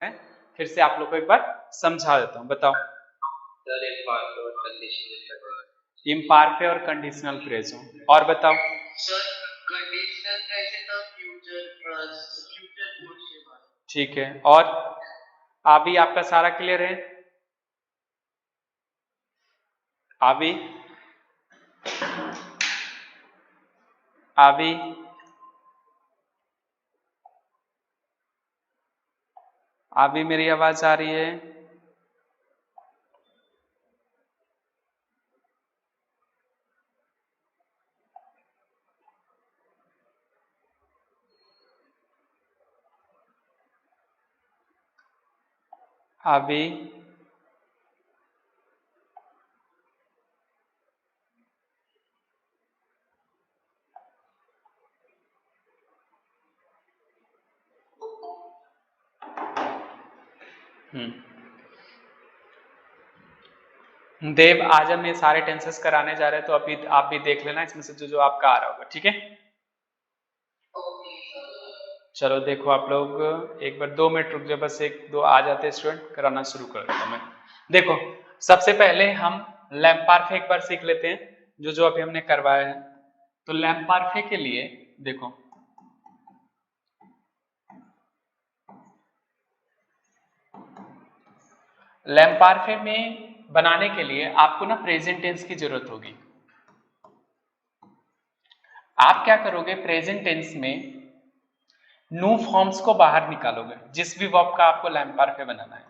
मैं फिर से आप लोग को एक बार समझा देता हूँ। बताओ। इम्पारफे और कंडीशनल फ्रेज हो। और बताओ। ठीक है। और अभी आपका सारा क्लियर है? अभी अभी अभी मेरी आवाज आ रही है? अभी देव, आज हम ये सारे टेंसेस कराने जा रहे हैं, तो अभी आप भी देख लेना इसमें से जो जो आपका आ रहा होगा। ठीक है, चलो देखो आप लोग एक बार 2 मिनट रुक जाओ, बस एक दो आ जाते स्टूडेंट, कराना शुरू कर देता हूं मैं। देखो सबसे पहले हम लैम्पार्फे एक बार सीख लेते हैं, जो जो अभी हमने करवाया है। तो लैम्पार्फे के लिए देखो, लैम्पार्फे में बनाने के लिए आपको ना प्रेजेंट टेंस की जरूरत होगी। आप क्या करोगे, प्रेजेंट टेंस में न्यू फॉर्म्स को बाहर निकालोगे, जिस भी वर्ब का आपको लैम्पार्फे बनाना है।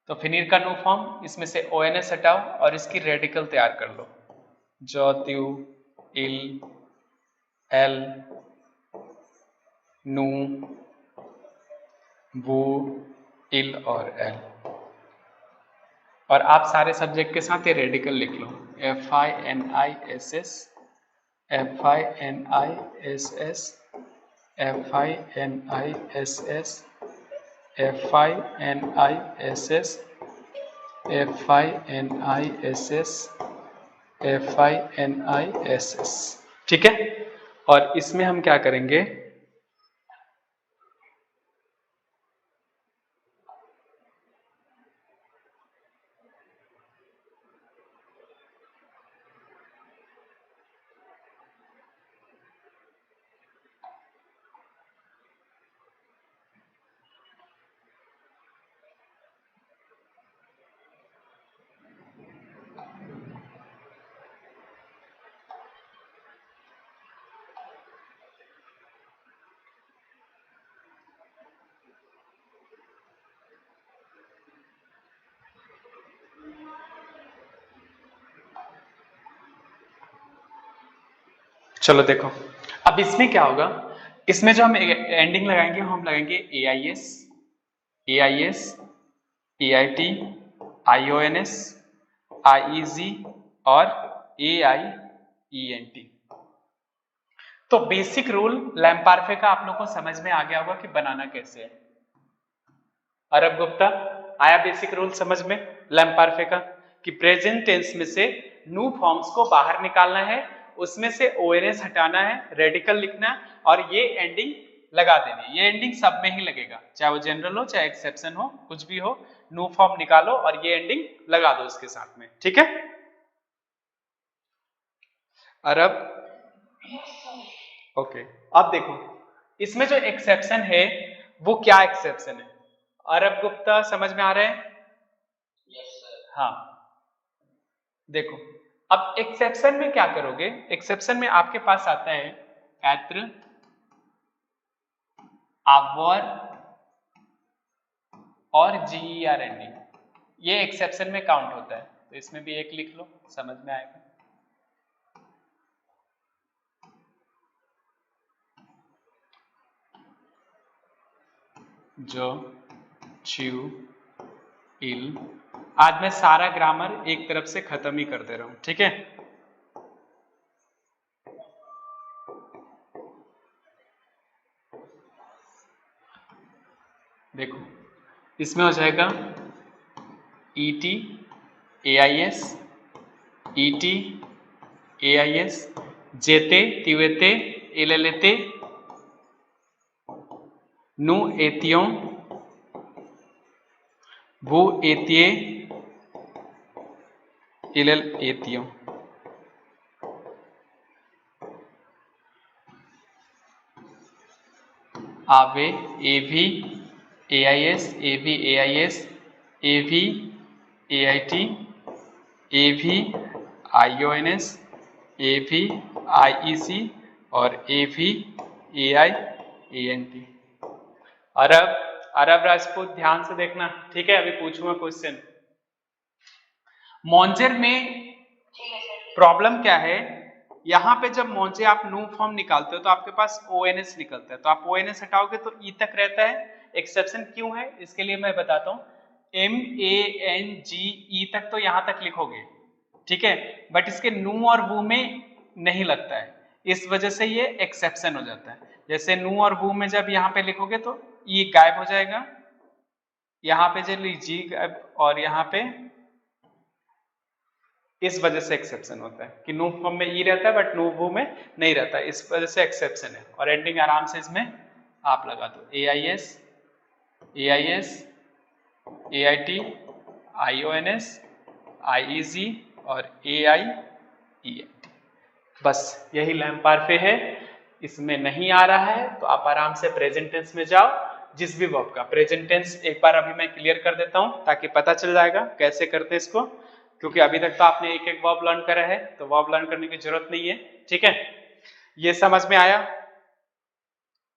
तो फिनीर का न्यू फॉर्म, इसमें से ओएनएस हटाओ और इसकी रेडिकल तैयार कर लो। जौ, त्यू, इल, एल, नू, वो, इल और एल। और आप सारे सब्जेक्ट के साथ ये रेडिकल लिख लो, FINISS, FINISS, FINISS, FINISS, FINISS, FINISS। ठीक है, और इसमें हम क्या करेंगे, चलो देखो अब इसमें क्या होगा, इसमें जो हम एंडिंग लगाएंगे हम लगाएंगे AIS, AIS, AIT, IONS, IEG और AIENT। तो बेसिक रूल लैम्पार्फे का आप लोग को समझ में आ गया होगा कि बनाना कैसे है। अरब गुप्ता, आया बेसिक रूल समझ में लैम्पार्फे का, कि प्रेजेंट टेंस में से न्यू फॉर्म्स को बाहर निकालना है, उसमें से ओएनएस हटाना है, रेडिकल लिखना है और ये एंडिंग लगा देनी। ये एंडिंग सब में ही लगेगा, चाहे वो जनरल हो चाहे एक्सेप्शन हो, कुछ भी हो, न्यू फॉर्म निकालो और ये एंडिंग लगा दो इसके साथ में। ठीक है अरब? ओके, अब देखो इसमें जो एक्सेप्शन है वो क्या एक्सेप्शन है, अरब गुप्ता समझ में आ रहा है? हाँ देखो, अब एक्सेप्शन में क्या करोगे, एक्सेप्शन में आपके पास आता है एत्र, आवर और GER एंडिंग, ये एक्सेप्शन में काउंट होता है। तो इसमें भी एक लिख लो, समझ में आएगा। जो, च्यू, इल। आज मैं सारा ग्रामर एक तरफ से खत्म ही कर दे रहा हूं, ठीक है? देखो इसमें हो जाएगा ET, AIS, ET, AIS, जेते, तिवेते, इलेलेते, नु एतियों भू एतिये इलल एतियों। आवे एवी एआईएस एवी एआईएस एवी एआईटी एवी आईओएनएस एवी आईईसी और एवी एआई एएनटी। अरब अरब राजपूत ध्यान से देखना, ठीक है, अभी पूछूंगा क्वेश्चन। मोंजेर में प्रॉब्लम क्या है, यहां पे जब मोंजे आप नू फॉर्म निकालते हो तो आपके पास ओएनएस निकलता है, तो आप ओएनएस हटाओगे तो ई तक रहता है। एक्सेप्शन क्यों है इसके लिए मैं बताता हूं। MANGE तक तो यहां तक लिखोगे, ठीक है, बट इसके नू और वू में नहीं लगता है, इस वजह से ये एक्सेप्शन हो जाता है। जैसे नू और वू में जब यहाँ पे लिखोगे तो ई गायब हो जाएगा, यहाँ पे चलिए जी गायब, और यहाँ पे इस वजह से एक्सेप्शन होता है कि नू फॉर्म में ई रहता है बट नू वू में नहीं रहता है, इस वजह से एक्सेप्शन है। और एंडिंग आराम से इसमें आप लगा दो, AIS AIS AIT IONS IEC और AIENT। बस यही लैम्पार्फे है, इसमें नहीं आ रहा है तो आप आराम से प्रेजेंट टेंस में जाओ, जिस भी वर्ब का प्रेजेंट टेंस एक बार अभी मैं क्लियर कर देता हूं ताकि पता चल जाएगा कैसे करते हैं इसको, क्योंकि अभी तक तो आपने एक एक वर्ब लर्न करा है तो वर्ब लर्न करने की जरूरत नहीं है, ठीक है। ये समझ में आया?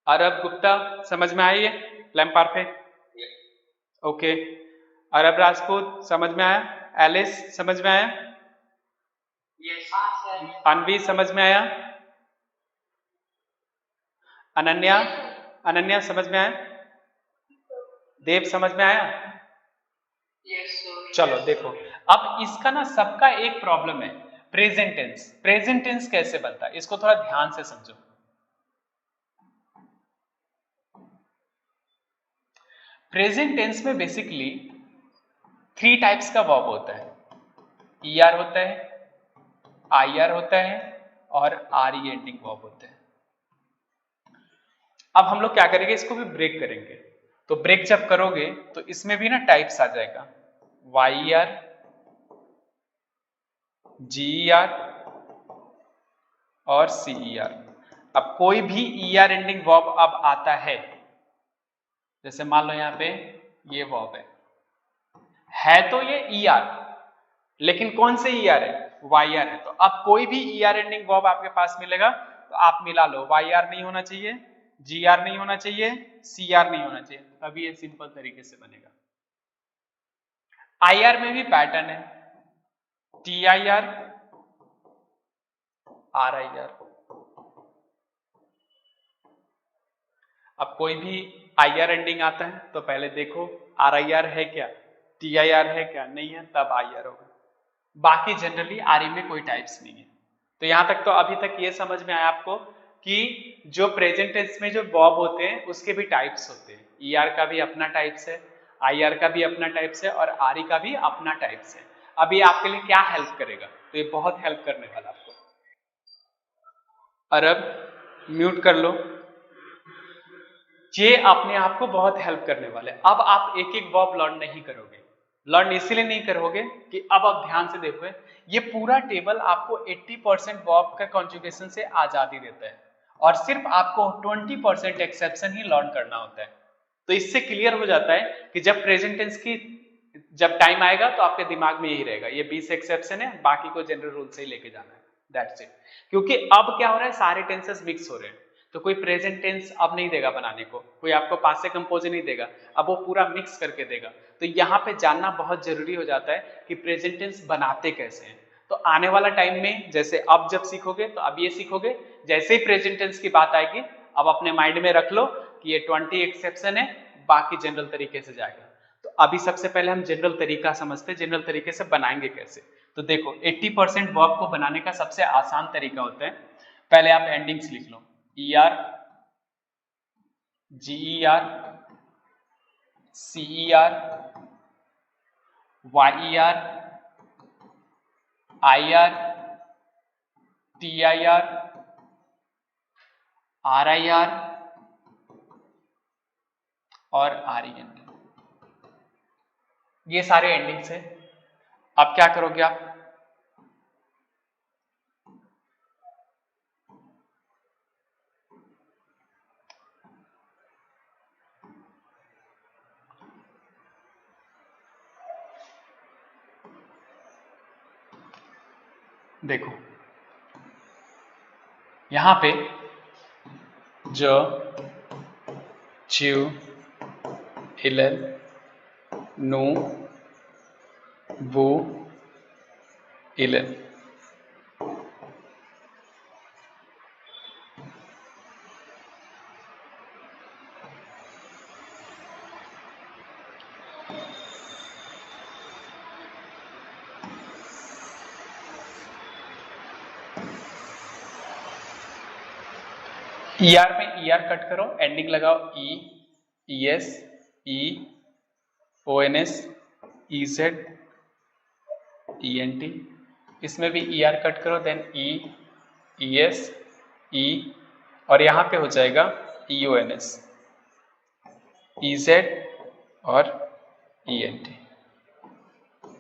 अरब गुप्ता समझ में आया ये लैम्पार्फे? ओके। अरब राजपूत समझ में आया? एलिस समझ में आया? अनवी समझ में आया? अनन्या अनन्या समझ में आया? देव समझ में आया? चलो देखो, अब इसका ना सबका एक प्रॉब्लम है, प्रेजेंट टेंस। प्रेजेंट टेंस कैसे बनता है इसको थोड़ा ध्यान से समझो। प्रेजेंट टेंस में बेसिकली 3 टाइप्स का वर्ब होता है, ER होता है, IR होता है और RE एंडिंग वर्ब होता है। अब हम लोग क्या करेंगे, इसको भी ब्रेक करेंगे, तो ब्रेक जब करोगे तो इसमें भी ना टाइप्स आ जाएगा, YER GER और CER। अब कोई भी ER एंडिंग वर्ब अब आता है, जैसे मान लो यहाँ पे ये वर्ब है तो ये ER, लेकिन कौन से ER है? YR है। तो अब कोई भी ER एंडिंग वर्ब आपके पास मिलेगा तो आप मिला लो, YR नहीं होना चाहिए, GR नहीं होना चाहिए, CR नहीं होना चाहिए, तभी ये सिंपल तरीके से बनेगा। IR में भी पैटर्न है, TIR RIR। अब कोई भी IR एंडिंग आता है तो पहले देखो RIR है क्या, TIR है क्या, नहीं है तब IR होगा। बाकी जनरली RE में कोई टाइप्स नहीं है। तो यहां तक तो अभी तक ये समझ में आया आपको कि जो प्रेजेंट टेंस में जो वर्ब होते हैं उसके भी टाइप्स होते हैं, ER का भी अपना टाइप्स है, IR का भी अपना टाइप्स है और RE का भी अपना टाइप्स है। अभी आपके लिए क्या हेल्प करेगा, तो ये बहुत हेल्प करने वाला आपको। अरब म्यूट कर लो, ये अपने आप को बहुत हेल्प करने वाले। अब आप एक एक वर्ब लर्न नहीं करोगे, लर्न इसीलिए नहीं करोगे कि अब आप ध्यान से देखो, ये पूरा टेबल आपको 80% वर्ब का कॉन्जुगेशन से आजादी देता है और सिर्फ आपको 20% एक्सेप्शन ही लर्न करना होता है। तो इससे क्लियर हो जाता है कि जब प्रेजेंट टेंस की जब टाइम आएगा तो आपके दिमाग में यही रहेगा, ये 20 एक्सेप्शन है, बाकी को जनरल रूल से ही लेके जाना है, दैट्स इट। क्योंकि अब क्या हो रहा है, सारे टेंसेस मिक्स हो रहे हैं, तो कोई प्रेजेंट टेंस अब नहीं देगा बनाने को, कोई आपको पास्ट कंपोज नहीं देगा, अब वो पूरा मिक्स करके देगा। तो यहाँ पे जानना बहुत जरूरी हो जाता है कि प्रेजेंट टेंस बनाते कैसे हैं। तो आने वाला टाइम में जैसे अब जब सीखोगे तो अब ये सीखोगे, जैसे ही प्रेजेंट टेंस की बात आएगी अब अपने माइंड में रख लो कि ये 20 एक्सेप्शन है, बाकी जनरल तरीके से जाएगा। तो अभी सबसे पहले हम जनरल तरीका समझते हैं, जनरल तरीके से बनाएंगे कैसे। तो देखो 80% वर्ब को बनाने का सबसे आसान तरीका होता है, पहले आप एंडिंग्स लिख लो, ER GER CER YER IR TIR RIR और RENT। ये सारे एंडिंग्स है। अब क्या करोगे आप, देखो यहां पे ज, च्यू, इलन, नु, वो, इलन। ER में ER कट करो, एंडिंग लगाओ E, ES, E, ONS, EZ, ENT। इसमें भी ER कट करो, देन E, ES, E, और यहां पे हो जाएगा EONS, EZ और ENT।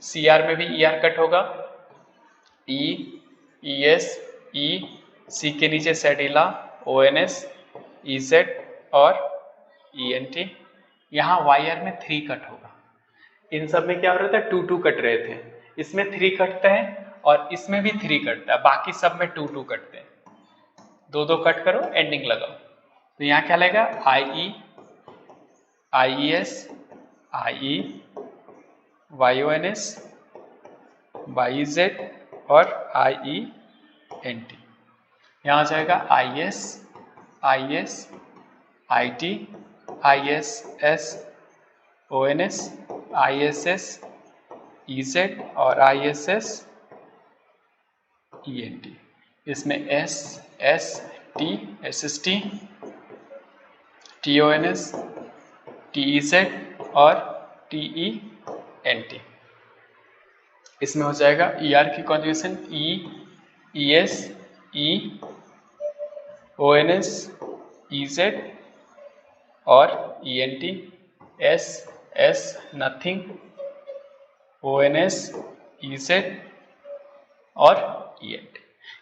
CR में भी ER कट होगा, E, ES, E, C के नीचे सेडिला, ONS, EZ और ENT। यहाँ YR में 3 कट होगा। इन सब में क्या हो रहा था, 2 कट रहे थे, इसमें 3 कटते हैं और इसमें भी 3 कटता है, बाकी सब में 2 कटते हैं। 2 कट करो, एंडिंग लगाओ। तो यहाँ क्या लगेगा, IE, IES, IE, YONS, YZ और IENT। यहाँ आ जाएगा IS, IS, IT, ISS, ONS, ISS, EZ और ISS, ENT। इसमें S, S, T, SST, TONS, TEZ और TENT। इसमें हो जाएगा ER की conjugation E, ES, E, ONS, EZ और ENT, S, S, nothing, ONS, EZ और ENT।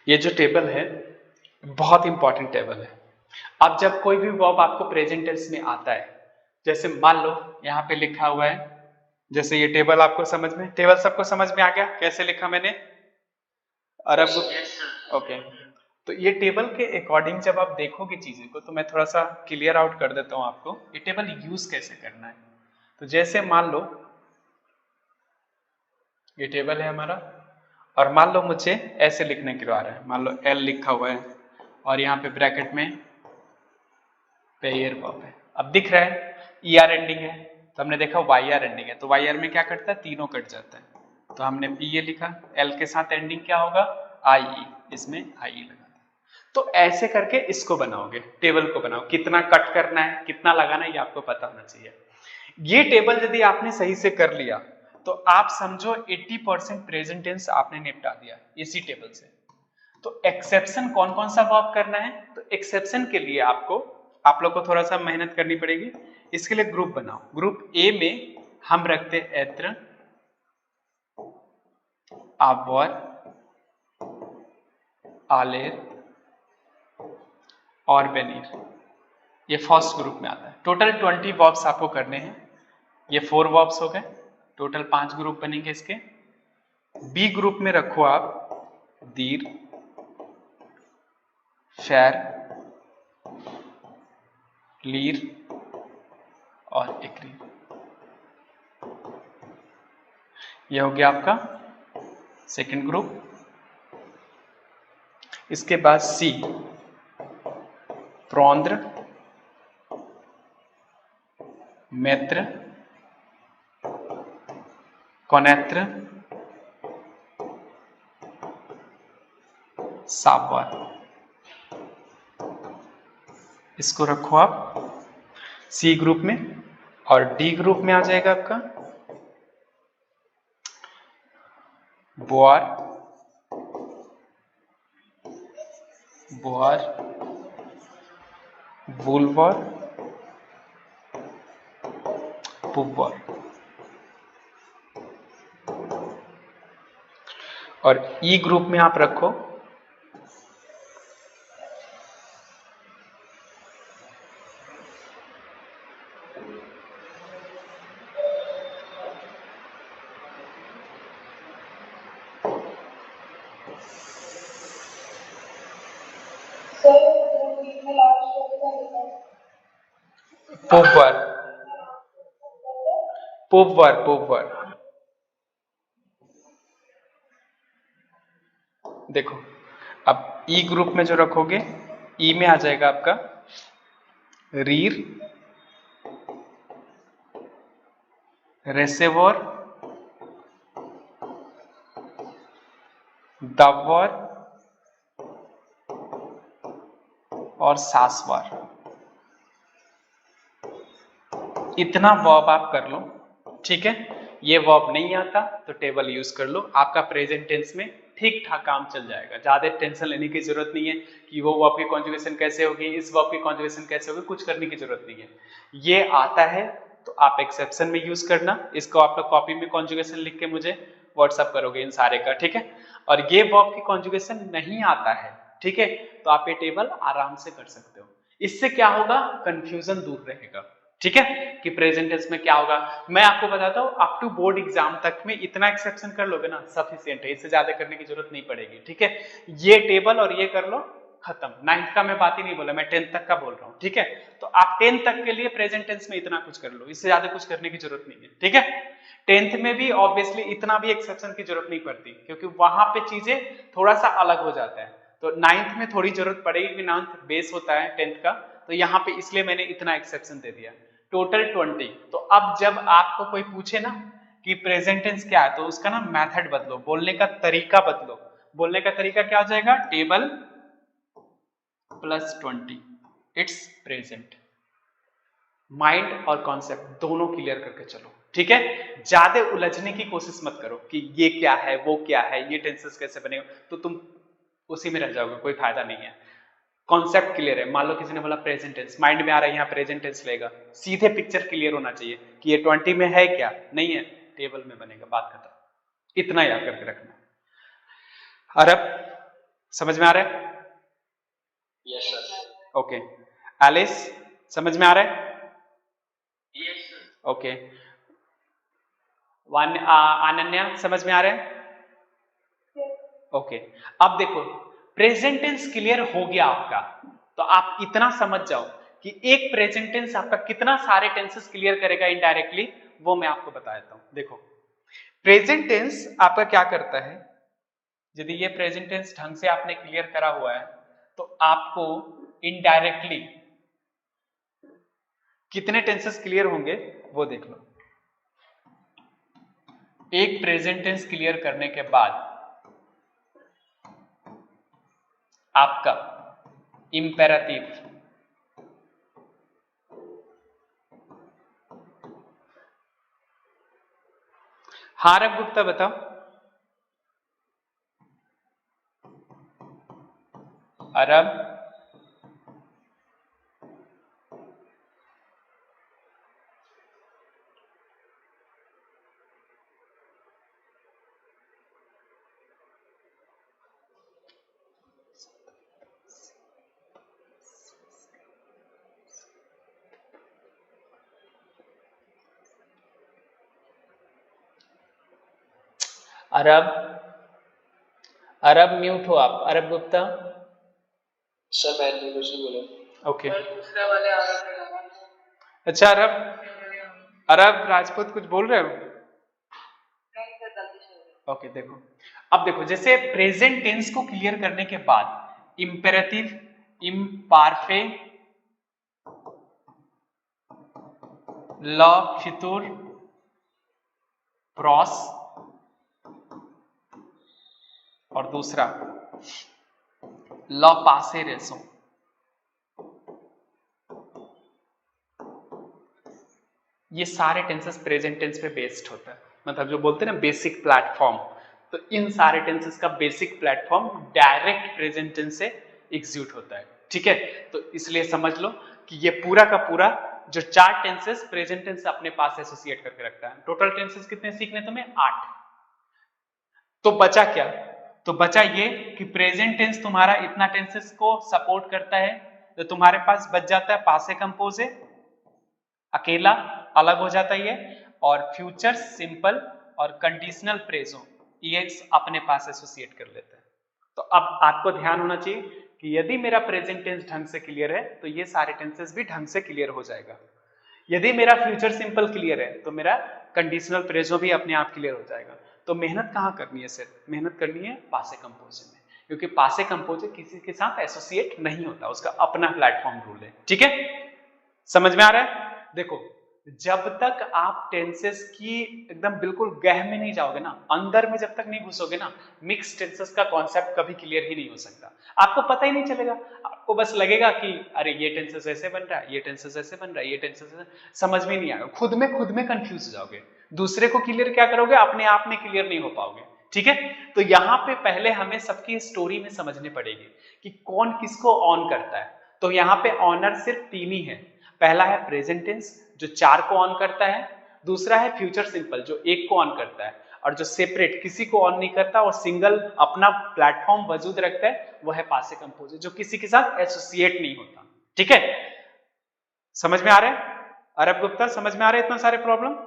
ये जो टेबल है बहुत इंपॉर्टेंट टेबल है। अब जब कोई भी वर्ब आपको प्रेजेंट टेंस में आता है, जैसे मान लो यहाँ पे लिखा हुआ है, जैसे ये टेबल आपको समझ में, टेबल सबको समझ में आ गया कैसे लिखा मैंने, अरब, ओके। तो ये टेबल के अकॉर्डिंग जब आप देखोगे चीजें को, तो मैं थोड़ा सा क्लियर आउट कर देता हूं आपको, ये टेबल यूज कैसे करना है। तो जैसे मान लो ये टेबल है हमारा, और मान लो मुझे ऐसे लिखने के लिए आ रहा है, मान लो L लिखा हुआ है और यहाँ पे ब्रैकेट में पेयर वर्ब है। अब दिख रहा है ER एंडिंग है, तो हमने देखा YR एंडिंग है, तो YR में क्या कटता है, तीनों कट जाता है, तो हमने ये लिखा। L के साथ एंडिंग क्या होगा, IE, इसमें IE लगा। तो ऐसे करके इसको बनाओगे, टेबल को बनाओ, कितना कट करना है, कितना लगाना है, ये आपको पता होना चाहिए। ये टेबल यदि आपने सही से कर लिया तो आप समझो 80% प्रेजेंट टेंस आपने निपटा दिया इसी टेबल से। तो एक्सेप्शन कौन कौन सा वर्ब करना है, तो एक्सेप्शन के लिए आप लोग को थोड़ा सा मेहनत करनी पड़ेगी। इसके लिए ग्रुप बनाओ। ग्रुप ए में हम रखते एत्र, आवर, आलेर और बेनीर, ये फर्स्ट ग्रुप में आता है। टोटल 20 वर्ब्स आपको करने हैं, ये 4 वर्ब्स हो गए, टोटल 5 ग्रुप बनेंगे इसके। बी ग्रुप में रखो आप दीर, फैर, लीर और इकरी। यह हो गया आपका सेकंड ग्रुप। इसके बाद सी, प्रौंद्र, मैत्र, कौनेत्र, सावर, इसको रखो आप सी ग्रुप में। और डी ग्रुप में आ जाएगा आपका बोआर, बोआर, वुल्वर, पुवर, और ई ग्रुप में आप रखो पुवर, पुवर, पुवर। देखो अब ई ग्रुप में जो रखोगे, ई में आ जाएगा आपका रीर, रेसेवर, दवर और सासवार। इतना वर्ब आप कर लो, ठीक है। ये वर्ब नहीं आता तो टेबल यूज कर लो, आपका प्रेजेंट टेंस में ठीक ठाक काम चल जाएगा। ज्यादा टेंशन लेने की जरूरत नहीं है कि वो वर्ब की कॉन्जुगेशन कैसे होगी, इस वर्ब की कॉन्जुगेशन कैसे होगी, कुछ करने की जरूरत नहीं है। ये आता है तो आप एक्सेप्शन में यूज करना, इसको आप लोग कॉपी में कॉन्जुगेशन लिख के मुझे व्हाट्सअप करोगे इन सारे का, ठीक है। और ये वर्ब की कॉन्जुगेशन नहीं आता है, ठीक है, तो आप ये टेबल आराम से कर सकते हो। इससे क्या होगा, कंफ्यूजन दूर रहेगा, ठीक है, कि प्रेजेंट टेंस में क्या होगा। मैं आपको बताता हूं, अप टू बोर्ड एग्जाम तक में इतना एक्सेप्शन कर लोगे ना, सफिशिएंट है, इससे ज्यादा करने की जरूरत नहीं पड़ेगी, ठीक है। ये टेबल और ये कर लो, खत्म। 9th का मैं बात ही नहीं बोला, मैं 10th तक का बोल रहा हूं, ठीक है। तो आप 10th तक के लिए प्रेजेंट टेंस में इतना कुछ कर लो, इससे ज्यादा कुछ करने की जरूरत नहीं है, ठीक है। 10th में भी ऑब्वियसली इतना भी एक्सेप्शन की जरूरत नहीं पड़ती, क्योंकि वहां पे चीजें थोड़ा सा अलग हो जाता है। तो 9th में थोड़ी जरूरत पड़ेगी कि 9th बेस होता है 10th का, तो यहाँ पे इसलिए मैंने इतना एक्सेप्शन दे दिया, टोटल 20। तो अब जब आपको कोई पूछे ना कि प्रेजेंट टेंस क्या है, तो उसका ना मेथड बदलो, बोलने का तरीका बदलो। बोलने का तरीका क्या हो जाएगा, table plus 20, it's present. Mind और कॉन्सेप्ट दोनों क्लियर करके चलो, ठीक है। ज्यादा उलझने की कोशिश मत करो कि ये क्या है, वो क्या है, ये टेंसेस कैसे बनेगा, तो तुम उसी में रह जाओगे, कोई फायदा नहीं है। कॉन्सेप्ट क्लियर है, मान लो किसी ने बोला प्रेजेंट टेंस, माइंड में आ रहा है यहाँ प्रेजेंट टेंस लेगा, सीधे पिक्चर क्लियर होना चाहिए कि ये 20 में है क्या, नहीं है, टेबल में बनेगा, बात खत्म। इतना याद करके रखना। अरब समझ में आ रहा है? Yes sir. ओके। एलिस समझ में आ रहा है? Yes sir. ओके। अनन्या समझ में आ रहा है? ओके। अब देखो प्रेजेंट टेंस क्लियर हो गया आपका, तो आप इतना समझ जाओ कि एक प्रेजेंट टेंस आपका कितना सारे टेंसेस क्लियर करेगा इनडायरेक्टली, वो मैं आपको बता देता हूं। देखो प्रेजेंट टेंस आपका क्या करता है, यदि ये प्रेजेंट टेंस ढंग से आपने क्लियर करा हुआ है तो आपको इनडायरेक्टली कितने टेंसेस क्लियर होंगे वो देख लो। एक प्रेजेंट टेंस क्लियर करने के बाद आपका इंपेरेटिव, हाँ रब गुप्ता बताओ। अरब अरब अरब म्यूट हो आप, अरब गुप्ता। सर मैं कुछ नहीं बोला। ओके दूसरे वाले आ रहे थे। अच्छा अरब, अरब राजपूत कुछ बोल रहे हो? ओके देखो, अब देखो जैसे प्रेजेंट टेंस को क्लियर करने के बाद इंपेरेटिव, इम्पारफे, ल फितुर, प्रॉस और दूसरा ल पासे रेसो, ये सारे टेंसेस प्रेजेंट टेंस पे बेस्ड होता है, मतलब जो बोलते हैं ना बेसिक प्लेटफॉर्म, तो इन सारे टेंसेस का basic platform direct present tense से एग्जीक्यूट होता है, ठीक है। तो इसलिए समझ लो कि ये पूरा का पूरा जो 4 टेंसेस प्रेजेंट टेंस अपने पास एसोसिएट करके रखता है। टोटल टेंसेस कितने सीखने तुम्हें? 8। तो बचा क्या? तो बचा ये कि प्रेजेंट टेंस तुम्हारा इतना टेंसेस को सपोर्ट करता है, तो तुम्हारे पास बच जाता है पासे कंपोज है, अकेला अलग हो जाता है ये, और फ्यूचर सिंपल और कंडीशनल फ्रेजों ये अपने पास एसोसिएट कर लेता है। तो अब आपको ध्यान होना चाहिए कि यदि मेरा प्रेजेंट टेंस ढंग से क्लियर है तो ये सारे टेंसेस भी ढंग से क्लियर हो जाएगा। यदि मेरा फ्यूचर सिंपल क्लियर है तो मेरा कंडीशनल फ्रेजों भी अपने आप क्लियर हो जाएगा। तो मेहनत कहाँ करनी है? सिर्फ मेहनत करनी है पासे कंपोजिशन में, क्योंकि पासे कंपोजिशन किसी के साथ एसोसिएट नहीं होता, उसका अपना प्लेटफॉर्म रूल है। ठीक है, समझ में आ रहा है? देखो, जब तक आप टेंसेस की एकदम बिल्कुल गह में नहीं जाओगे ना, अंदर में जब तक नहीं घुसोगे ना, मिक्स टेंसेस का कॉन्सेप्ट कभी क्लियर ही नहीं हो सकता। आपको पता ही नहीं चलेगा, आपको बस लगेगा कि अरे ये टेंसेस ऐसे बन रहा है, ये टेंसेस ऐसे बन रहा है, ये टेंसेस समझ में नहीं आएगा, खुद में कंफ्यूज हो जाओगे। दूसरे को क्लियर क्या करोगे? अपने आप में क्लियर नहीं हो पाओगे। ठीक है, तो यहाँ पे पहले हमें सबकी स्टोरी में समझनी पड़ेगी कि कौन किसको ऑन करता है। तो यहाँ पे ऑनर सिर्फ 3 ही है। पहला है प्रेजेंट टेंस जो 4 को ऑन करता है, दूसरा है फ्यूचर सिंपल जो 1 को ऑन करता है, और जो सेपरेट किसी को ऑन नहीं करता और सिंगल अपना प्लेटफॉर्म वजूद रखता है वो है पासे कंपोज जो किसी के साथ एसोसिएट नहीं होता। ठीक है, समझ में आ रहा है? अरब गुप्ता, समझ में आ रहे इतना सारे प्रॉब्लम?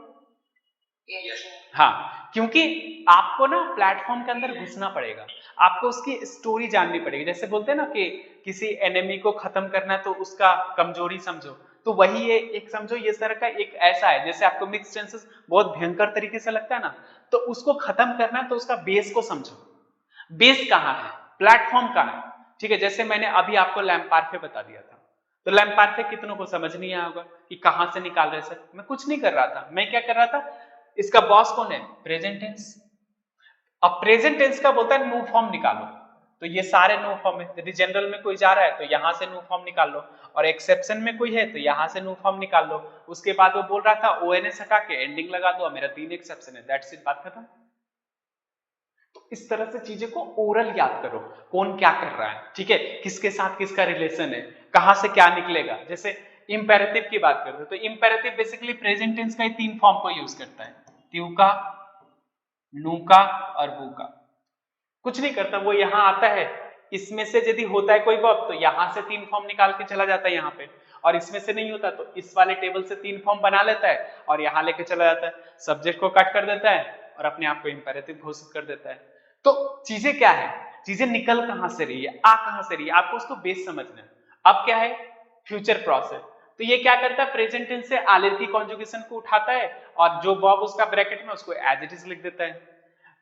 हाँ, क्योंकि आपको ना प्लेटफॉर्म के अंदर घुसना पड़ेगा, आपको उसकी स्टोरी जाननी पड़ेगी। जैसे बोलते हैं ना कि किसी एनिमी को खत्म करना है तो उसका कमजोरी समझो, तो वही है एक समझो ये तरह का एक ऐसा है, जैसे आपको मिक्स टेंसेस बहुत भयंकर तरीके से लगता है ना, तो उसको खत्म करना है तो उसका बेस को समझो। बेस कहाँ है, प्लेटफॉर्म कहाँ है? ठीक है, जैसे मैंने अभी आपको लैम्पार्फे बता दिया था, तो लैम्पार्फे कितनों को समझ नहीं आया होगा कि कहां से निकाल रहे सर? मैं कुछ नहीं कर रहा था, मैं क्या कर रहा था, इसका बॉस कौन है? Present tense. अब प्रेजेंट टेंस का बोलता है न्यू फॉर्म निकालो, तो ये सारे न्यू फॉर्म है। यदि जनरल में कोई जा रहा है तो यहां से न्यू फॉर्म निकाल लो, और एक्सेप्शन में कोई है तो यहां से न्यू फॉर्म निकाल लो। उसके बाद वो बोल रहा था ओएनएस हटा के एंडिंग लगा दो, मेरा 3 एक्सेप्शन है, दैट्स इट, बात खत्म। तो इस तरह से चीजें को ओरल याद करो, कौन क्या कर रहा है, ठीक है, किसके साथ किसका रिलेशन है, कहां से क्या निकलेगा। जैसे इंपेरेटिव की बात करते हैं तो इंपेरेटिव बेसिकली प्रेजेंट टेंस का ही 3 फॉर्म को यूज करता है, त्यूका, नूका और बूका। कुछ नहीं करता, वो यहां आता है, इसमें से यदि होता है कोई वर्ब तो यहां से 3 फॉर्म निकाल के चला जाता है यहाँ पे, और इसमें से नहीं होता तो इस वाले टेबल से 3 फॉर्म बना लेता है और यहां लेके चला जाता है, सब्जेक्ट को कट कर देता है और अपने आप को इंपेरेटिव घोषित कर देता है। तो चीजें क्या है, चीजें निकल कहां से रही है, आ कहां से रही है, आपको उसको बेस समझना है। अब क्या है, फ्यूचर प्रोसेस, तो ये क्या करता है, प्रेजेंट टेंस से आलेर की कॉन्जुगेशन को उठाता है और जो वर्ब उसका ब्रैकेट में उसको एज इट इज लिख देता है।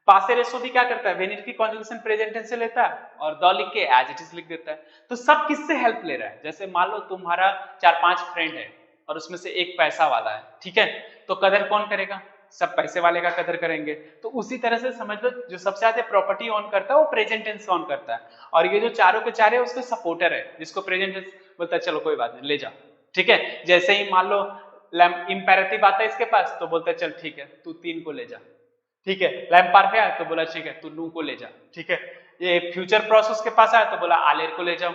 पासे रेसो भी क्या करता है, वेनिर की कॉन्जुगेशन प्रेजेंट टेंस से लेता है और द लिख के एज इट इज लिख देता है। तो सब किससे हेल्प ले रहा है, जैसे मान लो तुम्हारा 4-5 फ्रेंड है और उसमें से एक पैसा वाला है, ठीक है, तो कदर कौन करेगा, सब पैसे वाले का कदर करेंगे। तो उसी तरह से समझ लो जो सबसे ज्यादा प्रॉपर्टी ऑन करता है वो प्रेजेंट टेंस ऑन करता है, और ये जो चारों के चारे उसके सपोर्टर है जिसको प्रेजेंट टेंस बोलता है चलो कोई बात नहीं ले जा, ठीक है। जैसे ही मान लो इंपेरेटिव आता है इसके पास तो बोलता है चल ठीक है तू 3 को ले जा, ठीक है। लैम्पार्फे आया तो बोला ठीक है तू नू को ले जा, ठीक है। ये फ्यूचर प्रोसेस के पास आया तो बोला आलेर को ले जाओ,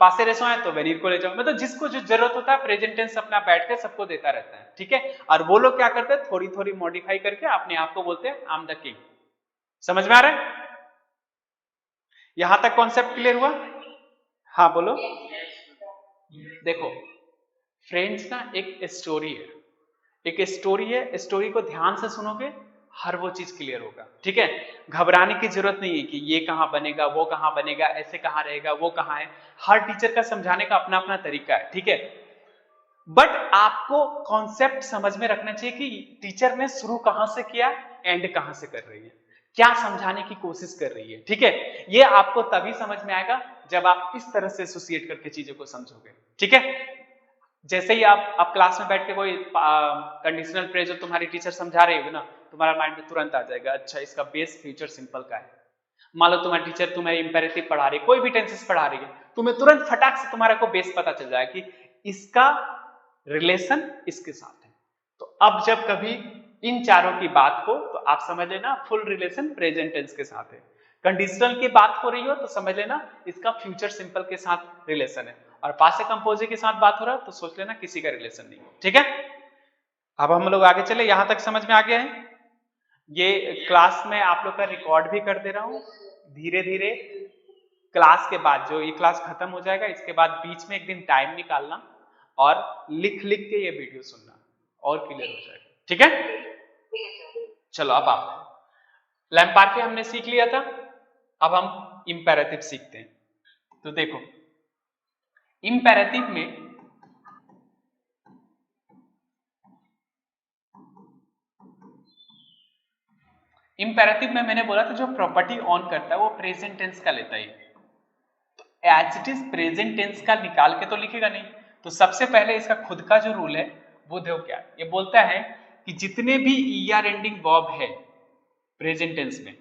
पासे रेसो आए तो वेनिर को ले जाओ। मतलब जिसको जो जरूरत होता है प्रेजेंट टेंस अपना बैठ के सबको देता रहता है, ठीक है। और वो लोग क्या करते हैं, थोड़ी थोड़ी मॉडिफाई करके अपने आप को बोलते हैं आई एम द किंग। समझ में आ रहा है? यहां तक कॉन्सेप्ट क्लियर हुआ? हाँ बोलो। देखो फ्रेंड्स ना एक स्टोरी है, एक स्टोरी है, स्टोरी को ध्यान से सुनोगे हर वो चीज क्लियर होगा, ठीक है। घबराने की जरूरत नहीं है कि ये कहां बनेगा, वो कहां बनेगा, ऐसे कहां रहेगा, वो कहां है। हर टीचर का समझाने का अपना अपना तरीका है, ठीक है। बट आपको कॉन्सेप्ट समझ में रखना चाहिए कि टीचर ने शुरू कहां से किया, एंड कहां से कर रही है, क्या समझाने की कोशिश कर रही है, ठीक है। ये आपको तभी समझ में आएगा जब आप इस तरह से एसोसिएट करके चीजों को समझोगे, ठीक है। जैसे ही आप क्लास में बैठ के कोई कंडीशनल फ्रेज जो तुम्हारी टीचर समझा रही होगी ना, तुम्हारा माइंड में तुरंत आ जाएगा अच्छा इसका बेस फ्यूचर सिंपल का है। मान लो तुम्हारी टीचर तुम्हें इंपेरेटिव पढ़ा रही है, कोई भी टेंसेस पढ़ा रही है, तुम्हें तुरंत फटाक से तुम्हारा को बेस पता चल जाएगा कि इसका रिलेशन इसके साथ है। तो अब जब कभी इन चारों की बात हो तो आप समझ लेना फुल रिलेशन प्रेजेंट टेंस के साथ है। कंडीशनल की बात हो रही हो तो समझ लेना इसका फ्यूचर सिंपल के साथ रिलेशन है। और पास्ट कंपोजिट के साथ बात हो रहा है तो सोच लेना किसी का रिलेशन नहीं है। ठीक है, अब हम लोग आगे चले, यहां तक समझ में आ गया है। ये क्लास में आप लोग का रिकॉर्ड भी कर दे रहा हूं, धीरे धीरे क्लास के बाद, जो ये क्लास खत्म हो जाएगा इसके बाद बीच में एक दिन टाइम निकालना और लिख लिख के ये वीडियो सुनना और क्लियर हो जाएगा। ठीक है, चलो अब आप लैम्पार्फे हमने सीख लिया था, अब हम इंपेरेटिव सीखते हैं। तो देखो इंपेरेटिव में इंपेरेटिव में मैंने बोला था जो प्रॉपर्टी ऑन करता है वो प्रेजेंट टेंस का लेता है, तो as it is present tense का निकाल के तो लिखेगा नहीं। तो सबसे पहले इसका खुद का जो रूल है वो देखो क्या, ये बोलता है कि जितने भी ईआर एंडिंग वर्ब है प्रेजेंट टेंस में,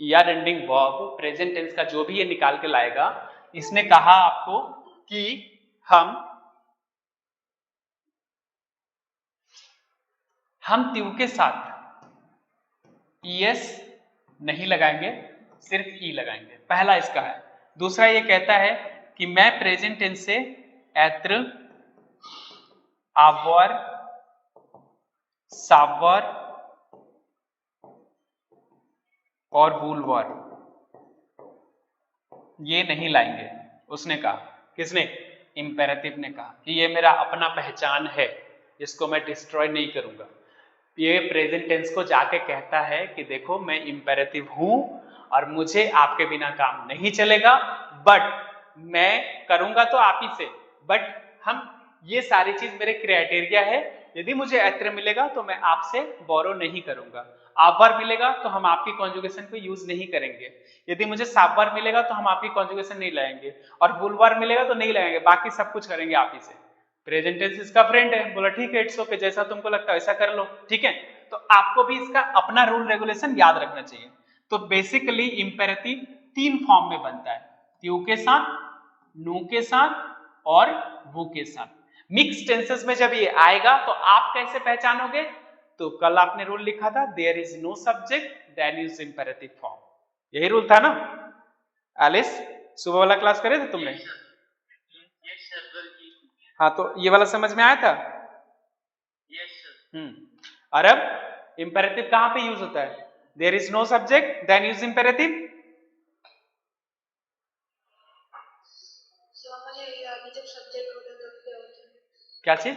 ER ending verb present tense का जो भी ये निकाल के लाएगा, इसने कहा आपको कि हम ट्यू के साथ ईएस नहीं लगाएंगे, सिर्फ ई लगाएंगे, पहला इसका है। दूसरा ये कहता है कि मैं प्रेजेंट टेंस से एत्र, आवर, सावर और वुलवर ये नहीं लाएंगे। उसने कहा, किसने? इंपेरेटिव ने कहा कि ये मेरा अपना पहचान है, इसको मैं डिस्ट्रॉय नहीं करूंगा। ये प्रेजेंट टेंस को जाके कहता है कि देखो मैं इंपेरेटिव हूं और मुझे आपके बिना काम नहीं चलेगा, बट मैं करूंगा तो आप ही से, बट हम ये सारी चीज मेरे क्राइटेरिया है, यदि मुझे एत्र मिलेगा तो मैं आपसे बोरो नहीं करूंगा, आवर मिलेगा तो हम आपकी कॉन्जुगेशन को यूज नहीं करेंगे, यदि मुझे सावर मिलेगा तो हम आपकी कॉन्जुगेशन नहीं लाएंगे, और बुलवार मिलेगा तो नहीं लगाएंगे, बाकी सब कुछ करेंगे आप ही से। प्रेजेंट टेंस इसका फ्रेंड है, बोला ठीक है इट्स ओके, जैसा तुमको लगता है वैसा कर लो। ठीक है, तो आपको भी इसका अपना रूल रेगुलेशन याद रखना चाहिए। तो बेसिकली इंपेरेटिव 3 फॉर्म में बनता है, ट्यू के साथ, नु के साथ और वू के साथ। मिक्स टेंसेस में जब ये आएगा तो आप कैसे पहचानोगे? तो कल आपने रूल लिखा था, there is no subject then use imperative form, यही रूल था ना एलिस? सुबह वाला क्लास करे थे तुमने? हाँ, तो ये वाला समझ में आया था? और अब इंपेरेटिव कहां पे यूज होता है? There is no subject then use imperative. क्या चीज?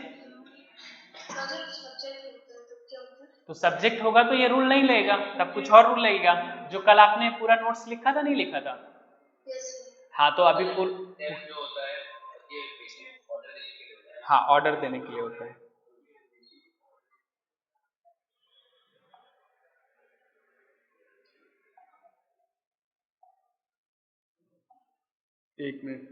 तो सब्जेक्ट होगा तो ये रूल नहीं लेगा, तब कुछ और रूल लगेगा। जो कल आपने पूरा नोट्स लिखा था, नहीं लिखा था? हाँ, तो अभी जो होता है हाँ ऑर्डर देने के लिए होता है। एक मिनट,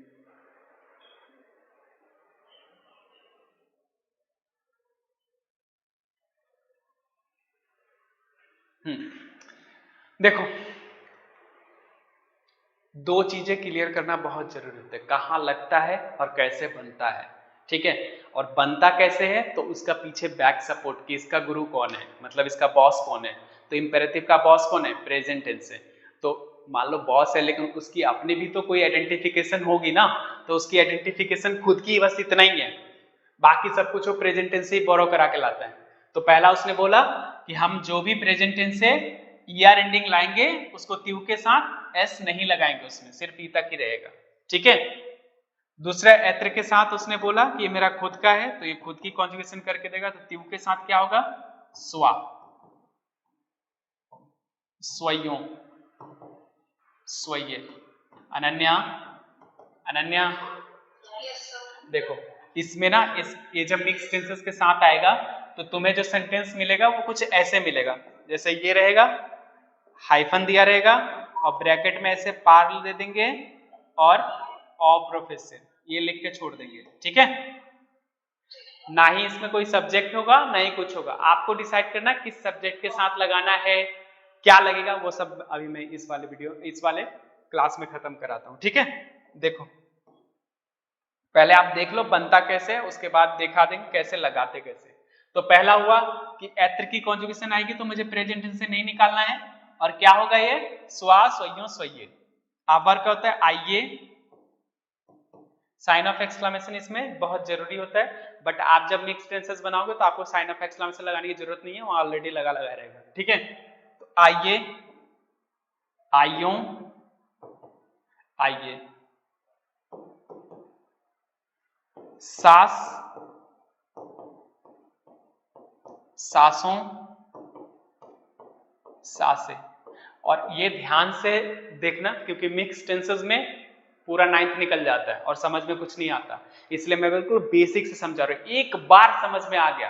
देखो दो चीजें क्लियर करना बहुत जरूरी होता है, कहाँ लगता है और कैसे बनता है। ठीक है, और बनता कैसे है तो उसका पीछे बैक सपोर्ट कि इसका गुरु कौन है, मतलब इसका बॉस कौन है। तो इंपेरेटिव का बॉस कौन है? प्रेजेंट टेंस है। तो मान लो बॉस है लेकिन उसकी अपनी भी तो कोई आइडेंटिफिकेशन होगी ना, तो उसकी आइडेंटिफिकेशन खुद की बस इतना ही है, बाकी सब कुछ वो प्रेजेंट टेंस से ही बोरो करा के लाता है। तो पहला उसने बोला कि हम जो भी प्रेजेंट टेंस से ईआर एंडिंग लाएंगे उसको ट्यू के साथ एस नहीं लगाएंगे, उसमें सिर्फ ई तक ही रहेगा। ठीक है, दूसरा एत्र के साथ उसने बोला कि ये मेरा खुद का है, तो ये खुद की कॉन्जुगेशन करके देगा, तो ट्यू के साथ क्या होगा? स्वा, स्वयों, स्वये, अनन्या, अनन्या। देखो इसमें ना ये जब मिक्स टेंसेस के साथ आएगा तो तुम्हें जो सेंटेंस मिलेगा वो कुछ ऐसे मिलेगा, जैसे ये रहेगा, हाइफन दिया रहेगा और ब्रैकेट में ऐसे पार्ल दे देंगे और प्रोफेसर ये लिख के छोड़ देंगे। ठीक है, ना ही इसमें कोई सब्जेक्ट होगा ना ही कुछ होगा, आपको डिसाइड करना किस सब्जेक्ट के साथ लगाना है, क्या लगेगा, वो सब अभी मैं इस वाले क्लास में खत्म कराता हूं। ठीक है, देखो पहले आप देख लो बनता कैसे है, उसके बाद दिखा देंगे कैसे लगाते कैसे। तो पहला हुआ कि एत्र की कॉन्जुगेशन आएगी तो मुझे प्रेजेंट टेंस से नहीं निकालना है, और क्या होगा? ये स्वा, स्वयों, स्वये। आवर का होता है आइए, साइन ऑफ एक्सक्लेमेशन इसमें बहुत जरूरी होता है, बट आप जब मिक्स टेंसेस बनाओगे तो आपको साइन ऑफ एक्सक्लेमेशन लगाने की जरूरत नहीं है, वहां ऑलरेडी लगा रहेगा। ठीक है, तो आइए, आइयों, आइए, सास, सासों, सासे। और ये ध्यान से देखना क्योंकि मिक्स टेंसेस में पूरा 9th निकल जाता है और समझ में कुछ नहीं आता, इसलिए मैं बिल्कुल बेसिक से समझा रहा हूं। एक बार समझ में आ गया